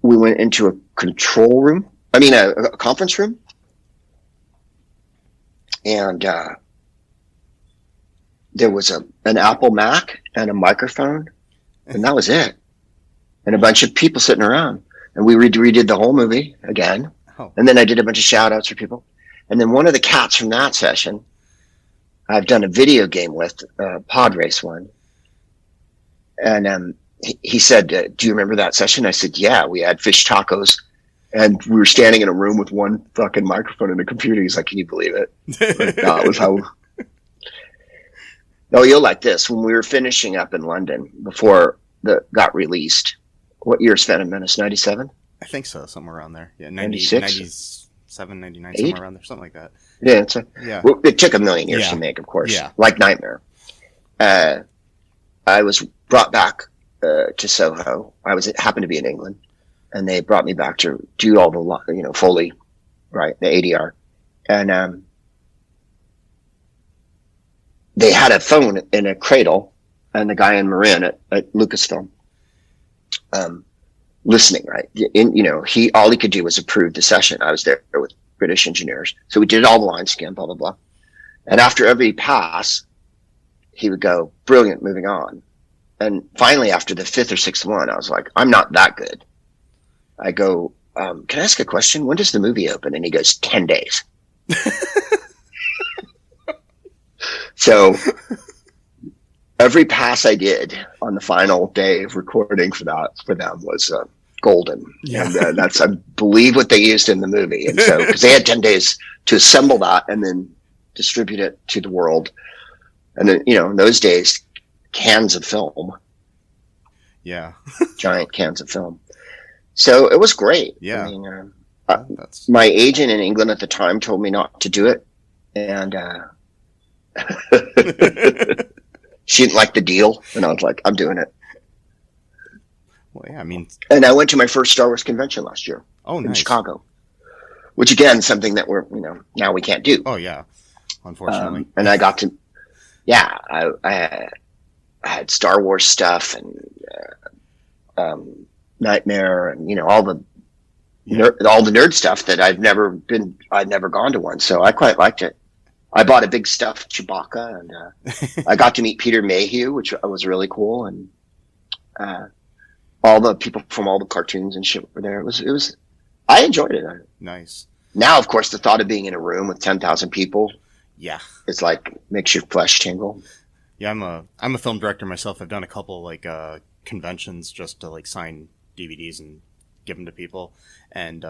we went into a control room. I mean, a conference room. And there was an Apple Mac and a microphone. And that was it. And a bunch of people sitting around. And we redid the whole movie again. Oh. And then I did a bunch of shout outs for people. And then one of the cats from that session, I've done a video game with, Pod Race one. And he said, "Do you remember that session?" I said, "Yeah, we had fish tacos. And we were standing in a room with one fucking microphone and a computer." He's like, "Can you believe it?" Like, that was how... Oh, you'll like this. When we were finishing up in London before got released, what year is Phantom Menace? 97? I think so, somewhere around there. Yeah, 96? 97, 99, 8? somewhere around there, something like that. Yeah, well, it took a million years to make, of course. Yeah. Like Nightmare. I was brought back to Soho. Happened to be in England, and they brought me back to do all the Foley, right, the ADR, and they had a phone in a cradle, and the guy in Marin at Lucasfilm, listening, right? All he could do was approve the session. I was there with British engineers, so we did all the lines again, blah blah blah, and after every pass, he would go, "Brilliant, moving on." And finally, after the fifth or sixth one, I was like, "I'm not that good." I go, "Can I ask a question? When does the movie open?" And he goes, 10 days. So every pass I did on the final day of recording for them was golden. Yeah. And that's, I believe, what they used in the movie. And so, because they had 10 days to assemble that and then distribute it to the world. And then, in those days, cans of film. Yeah. Giant cans of film. So it was great. Yeah. I mean, my agent in England at the time told me not to do it. And she didn't like the deal. And I was like, I'm doing it. Well, yeah, I mean. And I went to my first Star Wars convention last year. Oh, nice. In Chicago. Which, again, something that we're, now we can't do. Oh, yeah. Unfortunately. And I got to, I had Star Wars stuff and Nightmare and all the nerd stuff that I'd never gone to one, so I quite liked it. I bought a big stuffed Chewbacca, and I got to meet Peter Mayhew, which was really cool, and all the people from all the cartoons and shit were there. It was I enjoyed it. Nice. Now, of course, the thought of being in a room with 10,000 people, it's like makes your flesh tingle. Yeah, I'm a film director myself. I've done a couple conventions just to sign DVDs and give them to people, and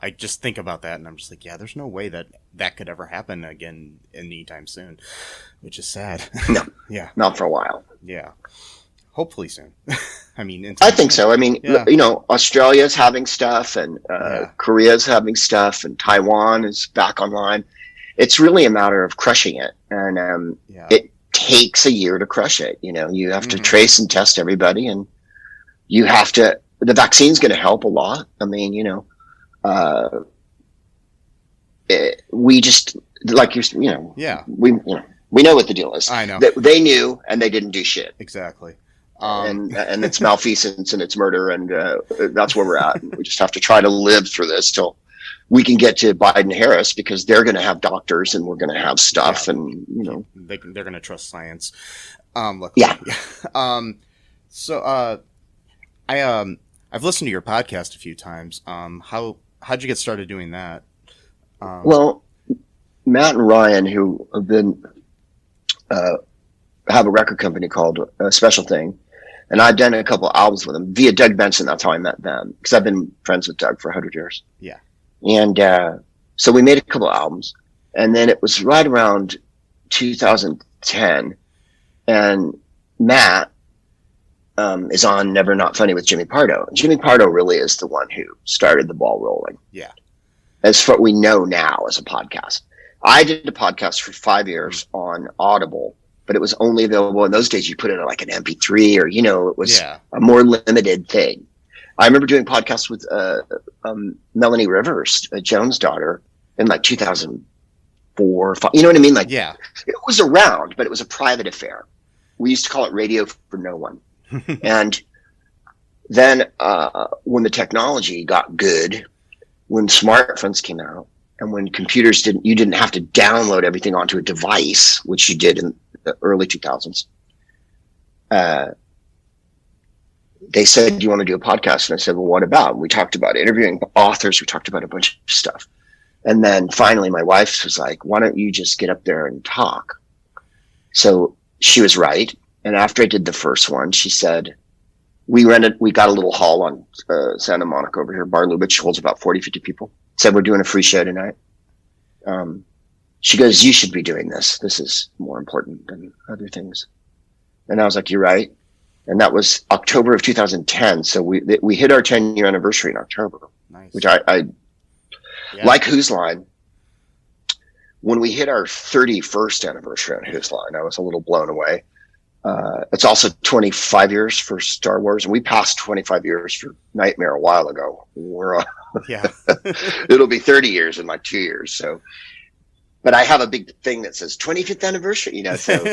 I just think about that and I'm just like, there's no way that could ever happen again anytime soon, which is sad. No, yeah, not for a while. Yeah, hopefully soon. I mean, I think so. I mean, Australia's having stuff, and Korea's having stuff, and Taiwan is back online. It's really a matter of crushing it, and it takes a year to crush it. You have to trace and test everybody, and you have to. The vaccine's going to help a lot. I mean, we just we know what the deal is. I know they knew, and they didn't do shit. Exactly. And it's malfeasance and it's murder, and that's where we're at. We just have to try to live through this till we can get to Biden Harris, because they're going to have doctors and we're going to have stuff, and they're going to trust science. So I've listened to your podcast a few times. How'd you get started doing that? Well, Matt and Ryan, who have been have a record company called Special Thing, and I've done a couple albums with them via Doug Benson. That's how I met them, because I've been friends with Doug for 100 years. Yeah. And so we made a couple albums, and then it was right around 2010, and Matt is on Never Not Funny with Jimmy Pardo. Jimmy Pardo really is the one who started the ball rolling. Yeah. As what we know now as a podcast. I did a podcast for 5 years on Audible, but it was only available in those days. You put it on like an MP3 or, it was a more limited thing. I remember doing podcasts with Melanie Rivers, Jones' daughter, in like 2004, 5, you know what I mean? Like, yeah, it was around, but it was a private affair. We used to call it radio for no one. And then when the technology got good, when smartphones came out, and when computers you didn't have to download everything onto a device, which you did in the early 2000s. They said, "Do you want to do a podcast?" And I said, "Well, what about?" And we talked about interviewing authors. We talked about a bunch of stuff. And then finally my wife was like, "Why don't you just get up there and talk?" So she was right. And after I did the first one, she said, we got a little hall on Santa Monica over here. Bar Lubitsch holds about 40, 50 people. Said, "We're doing a free show tonight." She goes, "You should be doing this. This is more important than other things." And I was like, "You're right." And that was October of 2010. So we hit our 10-year anniversary in October. Nice. Which I like Who's Line. When we hit our 31st anniversary on Who's Line, I was a little blown away. It's also 25 years for Star Wars, and we passed 25 years for Nightmare a while ago. It'll be 30 years in like 2 years. So, but I have a big thing that says 25th anniversary, so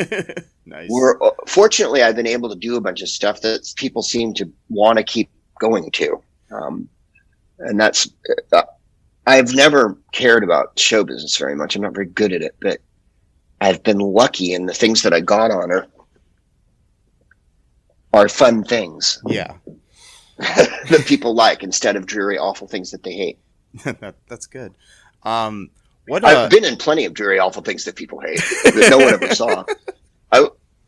nice. Fortunately, I've been able to do a bunch of stuff that people seem to want to keep going to. And that's, I've never cared about show business very much. I'm not very good at it, but I've been lucky, and the things that I got on are fun things. Yeah. That people like, instead of dreary, awful things that they hate. That's good. I've been in plenty of dreary, awful things that people hate that no one ever saw.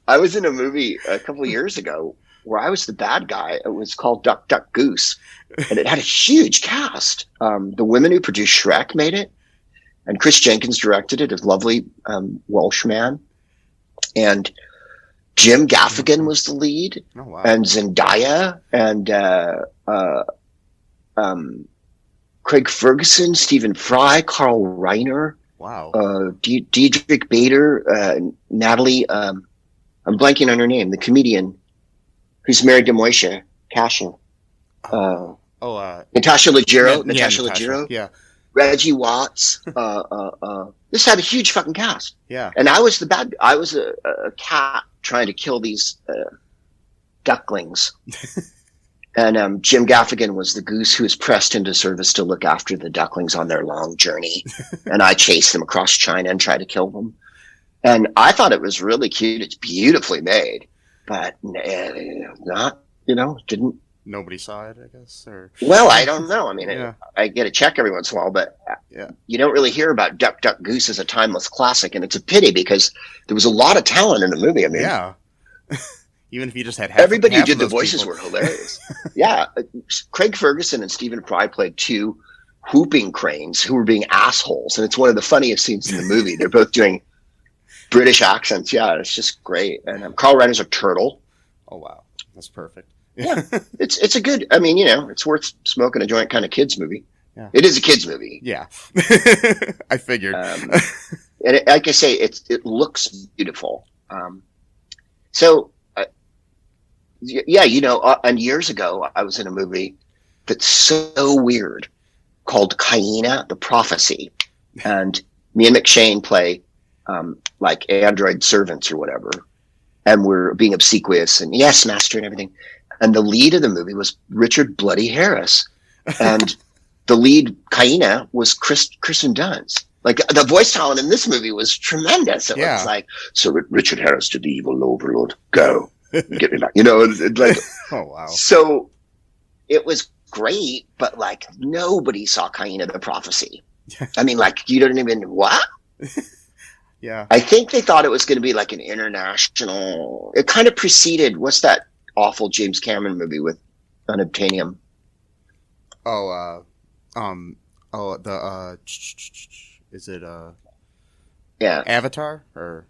I was in a movie a couple of years ago where I was the bad guy. It was called Duck, Duck, Goose, and it had a huge cast. The women who produced Shrek made it, and Chris Jenkins directed it, a lovely Welsh man. And Jim Gaffigan was the lead, and Zendaya, and Craig Ferguson, Stephen Fry, Carl Reiner, Diedrich Bader, Natalie, I'm blanking on her name, the comedian who's married to Moishe Kasher. Natasha Leggero. Yeah. Reggie Watts. This had a huge fucking cast. Yeah. And I was I was a cat trying to kill these ducklings. And Jim Gaffigan was the goose who was pressed into service to look after the ducklings on their long journey. And I chased them across China and tried to kill them. And I thought it was really cute. It's beautifully made, but not, didn't. Nobody saw it, I guess. Or well, I don't know. I mean, I get a check every once in a while, but you don't really hear about Duck, Duck, Goose as a timeless classic. And it's a pity because there was a lot of talent in the movie. I mean, even if you just had everybody half who did the of voices people. were hilarious. Craig Ferguson and Stephen Fry played two whooping cranes who were being assholes, and it's one of the funniest scenes in the movie. They're both doing British accents. Yeah, it's just great. And Carl Reiner's a turtle. Oh wow, that's perfect. Yeah, it's a good. I mean, it's worth smoking a joint kind of kids movie. Yeah. It is a kids movie. Yeah, I figured. And like I say, it looks beautiful. And years ago, I was in a movie that's so weird called Hyena, the Prophecy. And me and McShane play like android servants or whatever. And we're being obsequious and yes, master and everything. And the lead of the movie was Richard Bloody Harris. And the lead Hyena was Kristen Dunst. Like the voice talent in this movie was tremendous. It was like, so Richard Harris to the evil overlord, go. Get me back, like, oh wow. So it was great, but like nobody saw Hyena the Prophecy. I mean, like you don't even what? Yeah. I think they thought it was going to be like an international. It kind of preceded what's that awful James Cameron movie with Unobtainium? Is it yeah, Avatar or?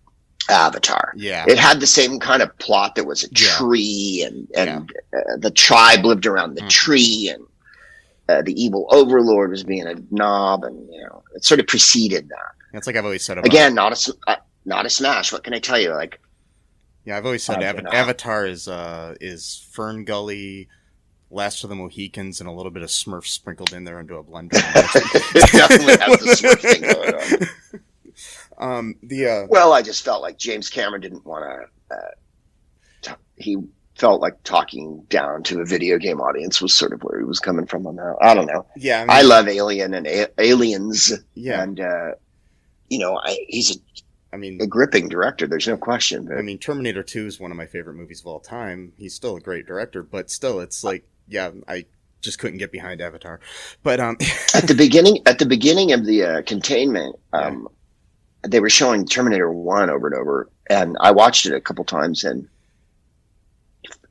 Avatar. Yeah. It had the same kind of plot. There was a tree, and the tribe lived around the tree, and the evil overlord was being a knob, and it sort of preceded that. It's like I've always said about again, not a smash. What can I tell you? Like, yeah, I've always said Avatar is Fern Gully, Last of the Mohicans, and a little bit of Smurf sprinkled in there into a blender. It definitely has the Smurf thing going on. Well, I just felt like James Cameron didn't want to. He felt like talking down to a video game audience was sort of where he was coming from on that. I don't know. Yeah, I love Alien and Aliens. Yeah, and he's a gripping director. There's no question. But, I mean, Terminator 2 is one of my favorite movies of all time. He's still a great director, but still, it's like, I just couldn't get behind Avatar. But at the beginning of the containment. They were showing Terminator 1 over and over, and I watched it a couple times, and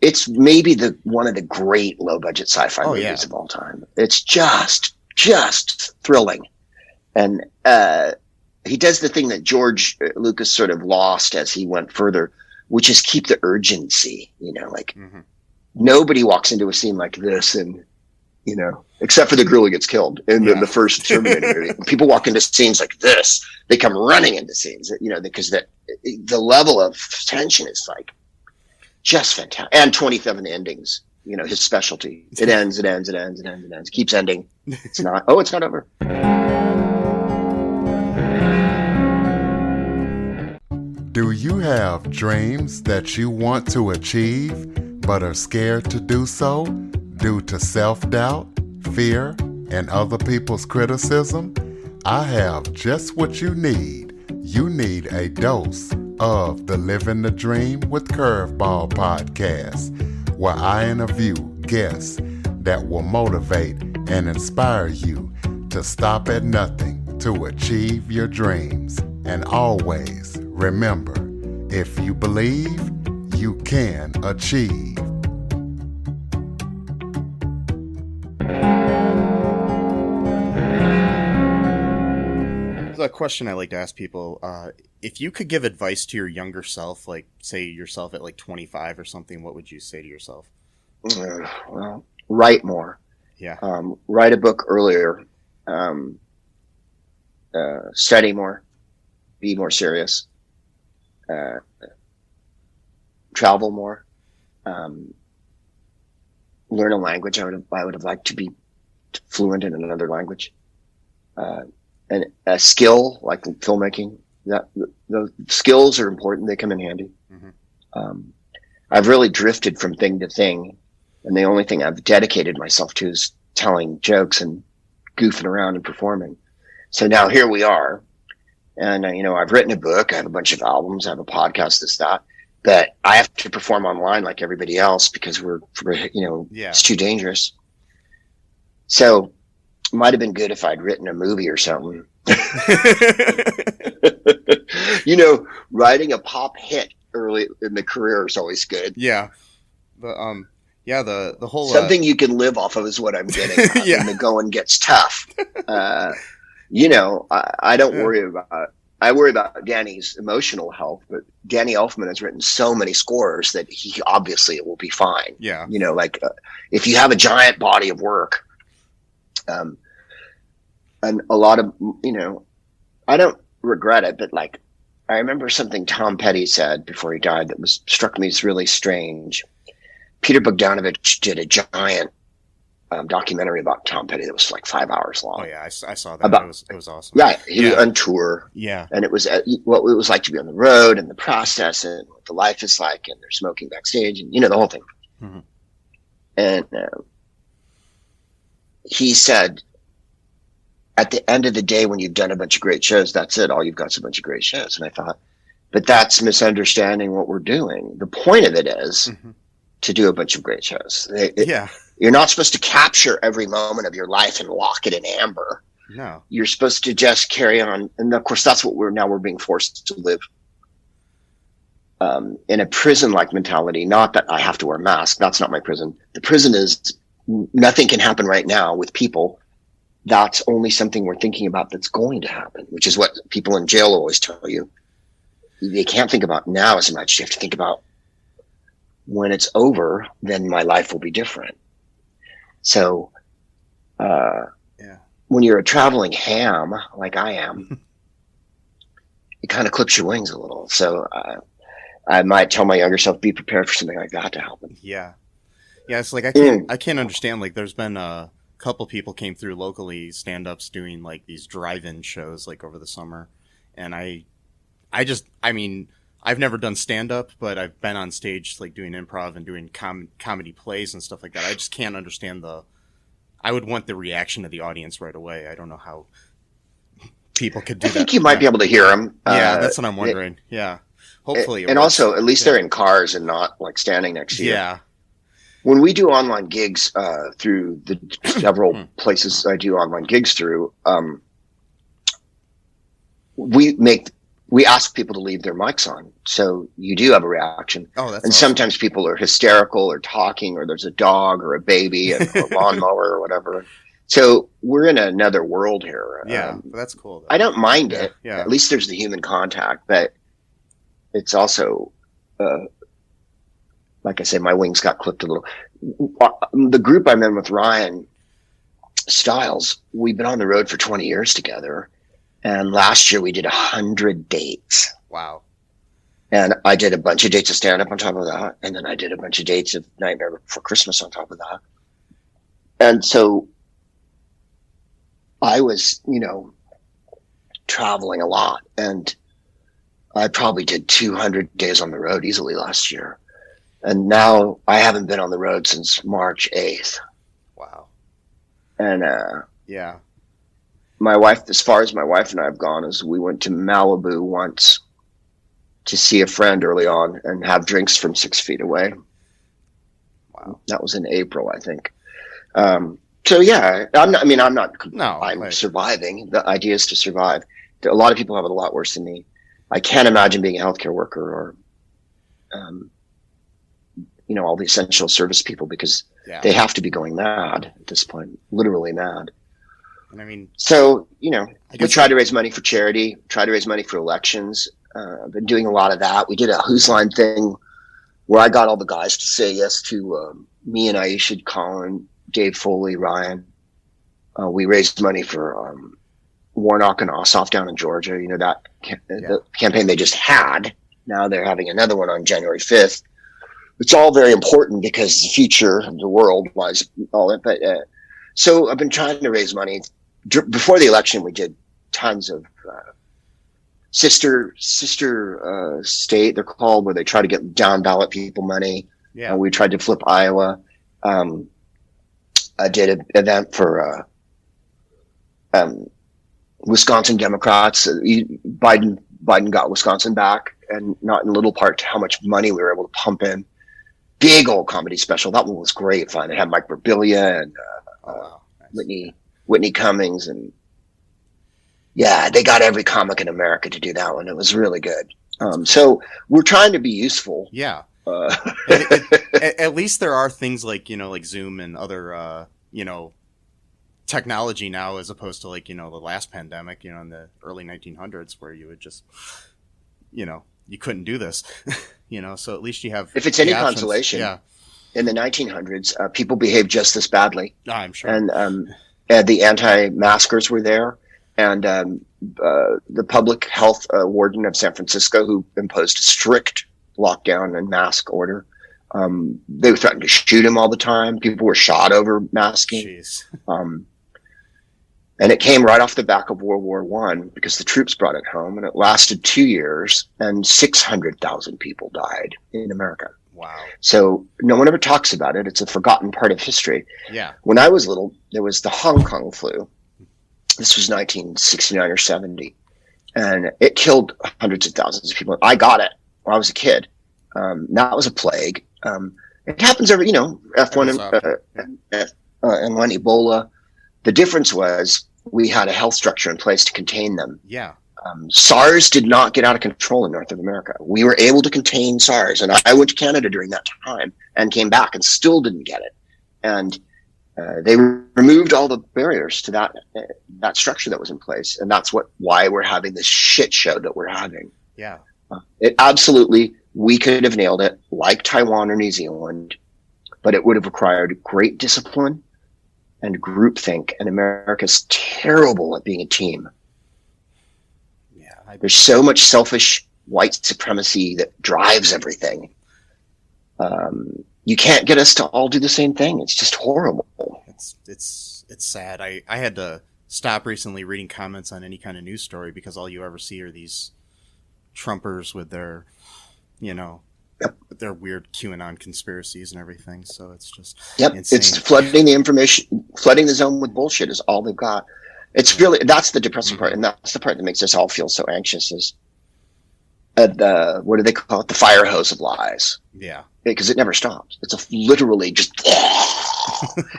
it's maybe one of the great low-budget sci-fi movies of all time. It's just thrilling. And he does the thing that George Lucas sort of lost as he went further, which is keep the urgency. Nobody walks into a scene like this and except for the girl who gets killed in the first Terminator movie. People walk into scenes like this, they come running into scenes, because the level of tension is like just fantastic. And 27 endings, his specialty. It ends. It keeps ending. It's not over. Do you have dreams that you want to achieve, but are scared to do so due to self-doubt, fear, and other people's criticism? I have just what you need. You need a dose of the Living the Dream with Curveball podcast, where I interview guests that will motivate and inspire you to stop at nothing to achieve your dreams. And always remember, if you believe, you can achieve. A question I like to ask people, if you could give advice to your younger self, like say yourself at like 25 or something, what would you say to yourself? Well, write more. Write a book earlier. Study more. Be more serious. Travel more. Learn a language. I would have liked to be fluent in another language. And a skill like filmmaking, the skills are important. They come in handy. I've really drifted from thing to thing, and the only thing I've dedicated myself to is telling jokes and goofing around and performing. So now here we are, and I've written a book, I have a bunch of albums, I have a podcast, that, but I have to perform online like everybody else because it's too dangerous. So it might have been good if I'd written a movie or something. Writing a pop hit early in the career is always good. Yeah. The whole something you can live off of is what I'm getting at when the going gets tough. I don't worry about. I worry about Danny's emotional health, but Danny Elfman has written so many scores that he obviously it will be fine. Yeah. If you have a giant body of work, and a lot of, I don't regret it, but I remember something Tom Petty said before he died that struck me as really strange. Peter Bogdanovich did a giant documentary about Tom Petty that was like 5 hours long. Oh yeah, I saw that. It was awesome. Right, he was on tour. Yeah, and it was what it was like to be on the road and the process and what the life is like, and they're smoking backstage and the whole thing. Mm-hmm. And he said, at the end of the day, when you've done a bunch of great shows, that's it. All you've got is a bunch of great shows. And I thought, but that's misunderstanding what we're doing. The point of it is to do a bunch of great shows. You're not supposed to capture every moment of your life and lock it in amber. No. You're supposed to just carry on. And of course, that's what we're being forced to live in a prison-like mentality. Not that I have to wear a mask. That's not my prison. The prison is nothing can happen right now with people. That's only something we're thinking about that's going to happen, which is what people in jail always tell you. you can't think about now as much. You have to think about when it's over, then my life will be different. So, when you're a traveling ham like I am, it kind of clips your wings a little. So, I might tell my younger self, be prepared for something like that to happen. Yeah. Yeah. It's like, I can't understand. Like, there's been a couple people came through locally, stand-ups doing like these drive-in shows like over the summer. And I've never done stand-up, but I've been on stage like doing improv and doing comedy plays and stuff like that. I just can't understand I would want the reaction of the audience right away. I don't know how people could do that. I think you might be able to hear them. Yeah, that's what I'm wondering. Yeah. Hopefully. And also, at least they're in cars and not like standing next to you. Yeah. When we do online gigs through the several places I do online gigs through, we ask people to leave their mics on, so you do have a reaction. Oh, that's and awesome. Sometimes people are hysterical or talking, or there's a dog or a baby or a lawnmower or whatever. So we're in another world here. Yeah, that's cool, though. I don't mind it. Yeah. At least there's the human contact, but it's also, like I said, my wings got clipped a little. The group I'm in with Ryan Stiles, we've been on the road for 20 years together. And last year we did 100 dates. Wow. And I did a bunch of dates of stand-up on top of that. And then I did a bunch of dates of Nightmare Before Christmas on top of that. And so I was, traveling a lot. And I probably did 200 days on the road easily last year. And now I haven't been on the road since March 8th. Wow. And yeah. My wife, as far as my wife and I have gone, is we went to Malibu once to see a friend early on and have drinks from 6 feet away. Wow. That was in April, I think. So yeah, I'm surviving. The idea is to survive. A lot of people have it a lot worse than me. I can't imagine being a healthcare worker or, all the essential service people, because they have to be going mad at this point, literally mad. And so, we try to raise money for charity, try to raise money for elections. I've been doing a lot of that. We did a Whose Line thing where I got all the guys to say yes to me and Aisha, Colin, Dave Foley, Ryan. We raised money for Warnock and Ossoff down in Georgia. The campaign they just had. Now they're having another one on January 5th. It's all very important because the future of the world lies all in. But so I've been trying to raise money. Before the election, we did tons of sister state, they're called, where they try to get down ballot people money. Yeah. We tried to flip Iowa. I did an event for Wisconsin Democrats. Biden got Wisconsin back, and not in little part to how much money we were able to pump in. Big old comedy special. That one was great fun. It had Mike Birbiglia and nice. Whitney Cummings, and they got every comic in America to do that one. It was really good. So we're trying to be useful. Yeah. At least there are things like, like Zoom and other, technology now, as opposed to the last pandemic, in the early 1900s, where you would just, you couldn't do this, so at least you have, if it's any consolation, in the 1900s, people behaved just this badly. I'm sure. And the anti-maskers were there. And the public health warden of San Francisco, who imposed a strict lockdown and mask order, they threatened to shoot him all the time. People were shot over masking. Jeez. And it came right off the back of World War I, because the troops brought it home, and it lasted 2 years, and 600,000 people died in America. Wow. So no one ever talks about it. It's a forgotten part of history. Yeah. When I was little, there was the Hong Kong flu. This was 1969 or 70, and it killed hundreds of thousands of people. I got it when I was a kid. That was a plague. It happens every, F1 and N1, Ebola. The difference was we had a health structure in place to contain them. Yeah. SARS did not get out of control in North America. We were able to contain SARS, and I went to Canada during that time and came back and still didn't get it. And they removed all the barriers to that structure that was in place, and that's why we're having this shit show that we're having. Yeah. It absolutely, we could have nailed it like Taiwan or New Zealand, but it would have required great discipline and groupthink. And America's terrible at being a team. Yeah, There's so much selfish white supremacy that drives everything. You can't get us to all do the same thing. It's just horrible. It's sad. I had to stop recently reading comments on any kind of news story because all you ever see are these Trumpers with their, with their weird QAnon conspiracies and everything. So it's just insane. It's flooding the information, flooding the zone with bullshit is all they've got. It's really, that's the depressing part, and that's the part that makes us all feel so anxious. Is what do they call it? The fire hose of lies. Yeah, because it never stops. It's literally just,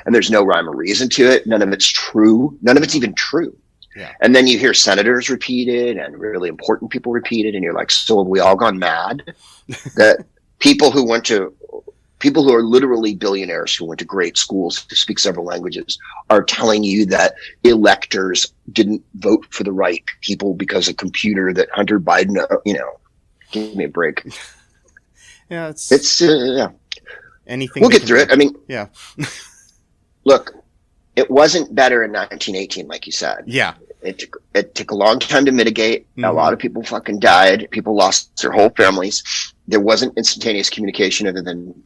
and there's no rhyme or reason to it. None of it's true. None of it's even true. Yeah. And then you hear senators repeat it and really important people repeat it, and you're like, so have we all gone mad? That people who are literally billionaires who went to great schools, who speak several languages, are telling you that electors didn't vote for the right people because a computer that Hunter Biden, give me a break. Yeah, it's anything. We'll get through it. I mean, yeah. Look, it wasn't better in 1918, like you said. Yeah. It took a long time to mitigate. Mm-hmm. A lot of people fucking died. People lost their whole families. There wasn't instantaneous communication other than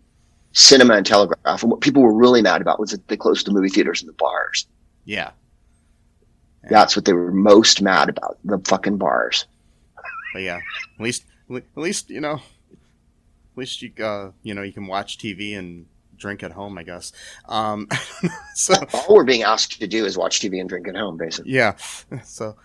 cinema and telegraph. And what people were really mad about was that they closed the movie theaters and the bars. Yeah. That's what they were most mad about, the fucking bars. But yeah, at least you you can watch TV and drink at home, I guess. So all we're being asked to do is watch TV and drink at home, basically. Yeah. So,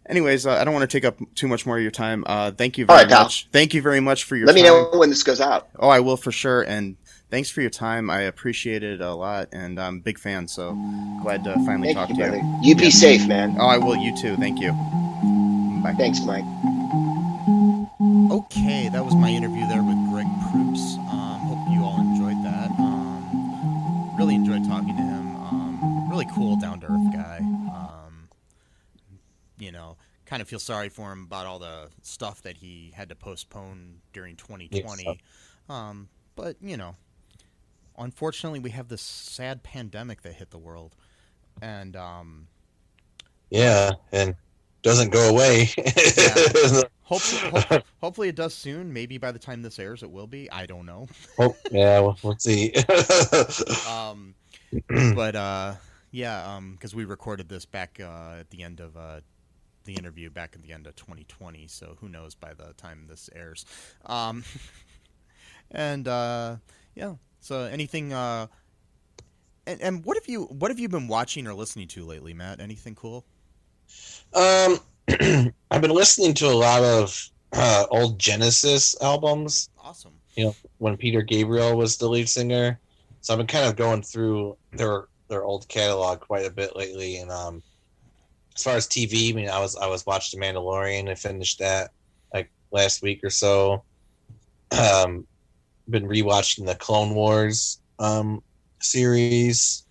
anyways, I don't want to take up too much more of your time. Thank you very much. Pal. Thank you very much for your time. Let me know when this goes out. Oh, I will for sure. And thanks for your time. I appreciate it a lot, and I'm a big fan. So glad to finally talk to you. You be safe, man. Oh, I will. You too. Thank you. Bye. Thanks, Mike. Okay, that was my interview there with Greg Proops. Hope you all enjoyed that. Really enjoyed talking to him. Really cool, down-to-earth guy. Kind of feel sorry for him about all the stuff that he had to postpone during 2020. Yes. But, unfortunately, we have this sad pandemic that hit the world. And, yeah, and doesn't go away. Yeah. Hopefully it does soon. Maybe by the time this airs, it will be. I don't know. Oh, yeah, we'll see. Because we recorded this back at the end of the interview back at the end of 2020. So who knows by the time this airs. So anything. And what have you been watching or listening to lately, Matt? Anything cool? I've been listening to a lot of old Genesis albums. Awesome. When Peter Gabriel was the lead singer. So I've been kind of going through their old catalog quite a bit lately. And as far as TV, I was watching The Mandalorian. I finished that like last week or so. Been rewatching the Clone Wars series.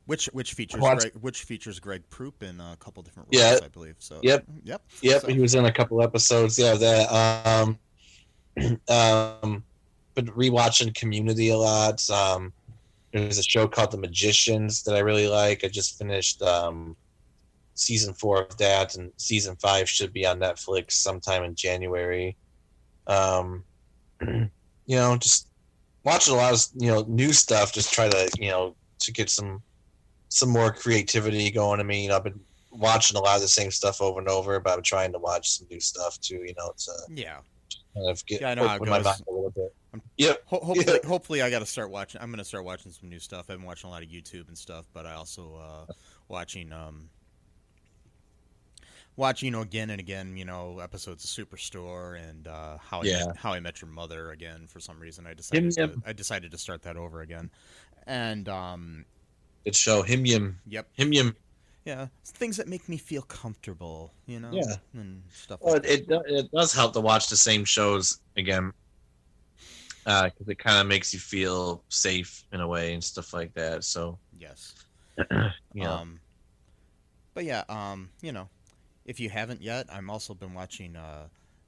Which features Greg Proops in a couple different roles, I believe. So Yep. So. He was in a couple episodes. Yeah, that. Been rewatching Community a lot. There's a show called The Magicians that I really like. I just finished season 4 of that, and season 5 should be on Netflix sometime in January. Just watching a lot of new stuff. Just try to to get some more creativity going. I've been watching a lot of the same stuff over and over, but I'm trying to watch some new stuff too. Kind of get I know how it goes. My mind a little bit. Hopefully, I got to start watching. I'm going to start watching some new stuff. I've been watching a lot of YouTube and stuff, but I also watching again and again, episodes of Superstore and How I Met Your Mother again. For some reason, I decided to start that over again, and good show. Him. Yep. Him. Yeah, things that make me feel comfortable, Yeah, and stuff. Well, like that. It does help to watch the same shows again, because it kind of makes you feel safe in a way and stuff like that. So yes. But yeah, if you haven't yet, I'm also been watching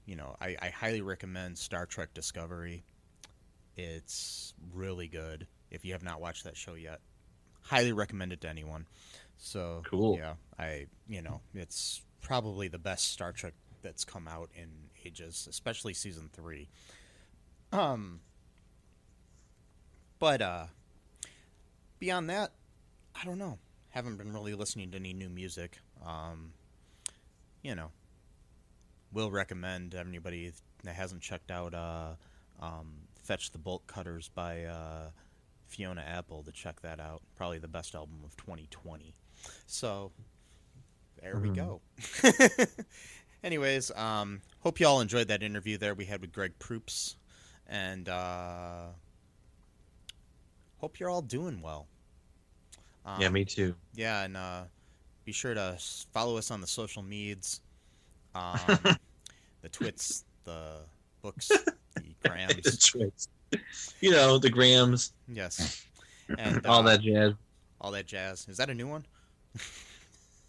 I highly recommend Star Trek Discovery. It's really good. If you have not watched that show yet, highly recommend it to anyone. So Cool. Yeah, it's probably the best Star Trek that's come out in ages, especially season 3. But beyond that, I don't know. Haven't been really listening to any new music. Will recommend anybody that hasn't checked out Fetch the Bolt Cutters by Fiona Apple to check that out. Probably the best album of 2020. So there we go. Anyways, hope you all enjoyed that interview there we had with Greg Proops, and hope you're all doing well. Yeah, me too. Yeah, and be sure to follow us on the social medias, the twits, the books, the grams. The twits. The grams. Yes. And all that jazz. All that jazz. Is that a new one?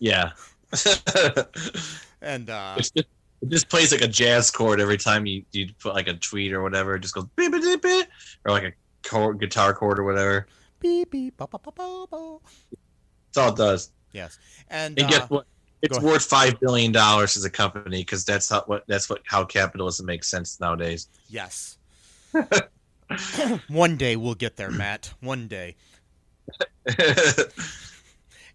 Yeah. And it just plays like a jazz chord every time you put like a tweet or whatever. It just goes beep, beep, beep, or like a guitar chord or whatever. Beep beep ba ba ba ba ba. That's all it does. Yes. And guess what? It's worth $5 billion as a company because that's how capitalism makes sense nowadays. Yes. One day we'll get there, Matt. One day.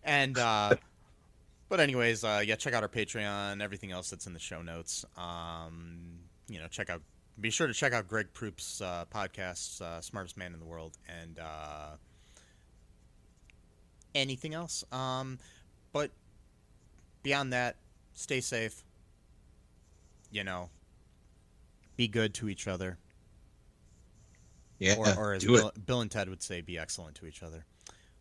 And but anyways, check out our Patreon, everything else that's in the show notes. Be sure to check out Greg Proops' podcast, Smartest Man in the World, and anything else. But beyond that, stay safe. Be good to each other. Yeah. Or as Bill and Ted would say, be excellent to each other.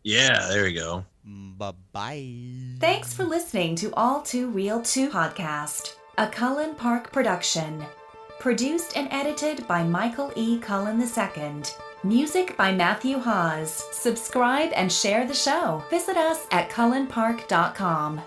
Yeah, there we go. Bye-bye. Thanks for listening to All Too Real 2 podcast, a Cullen Park production. Produced and edited by Michael E. Cullen II. Music by Matthew Hawes. Subscribe and share the show. Visit us at cullenpark.com.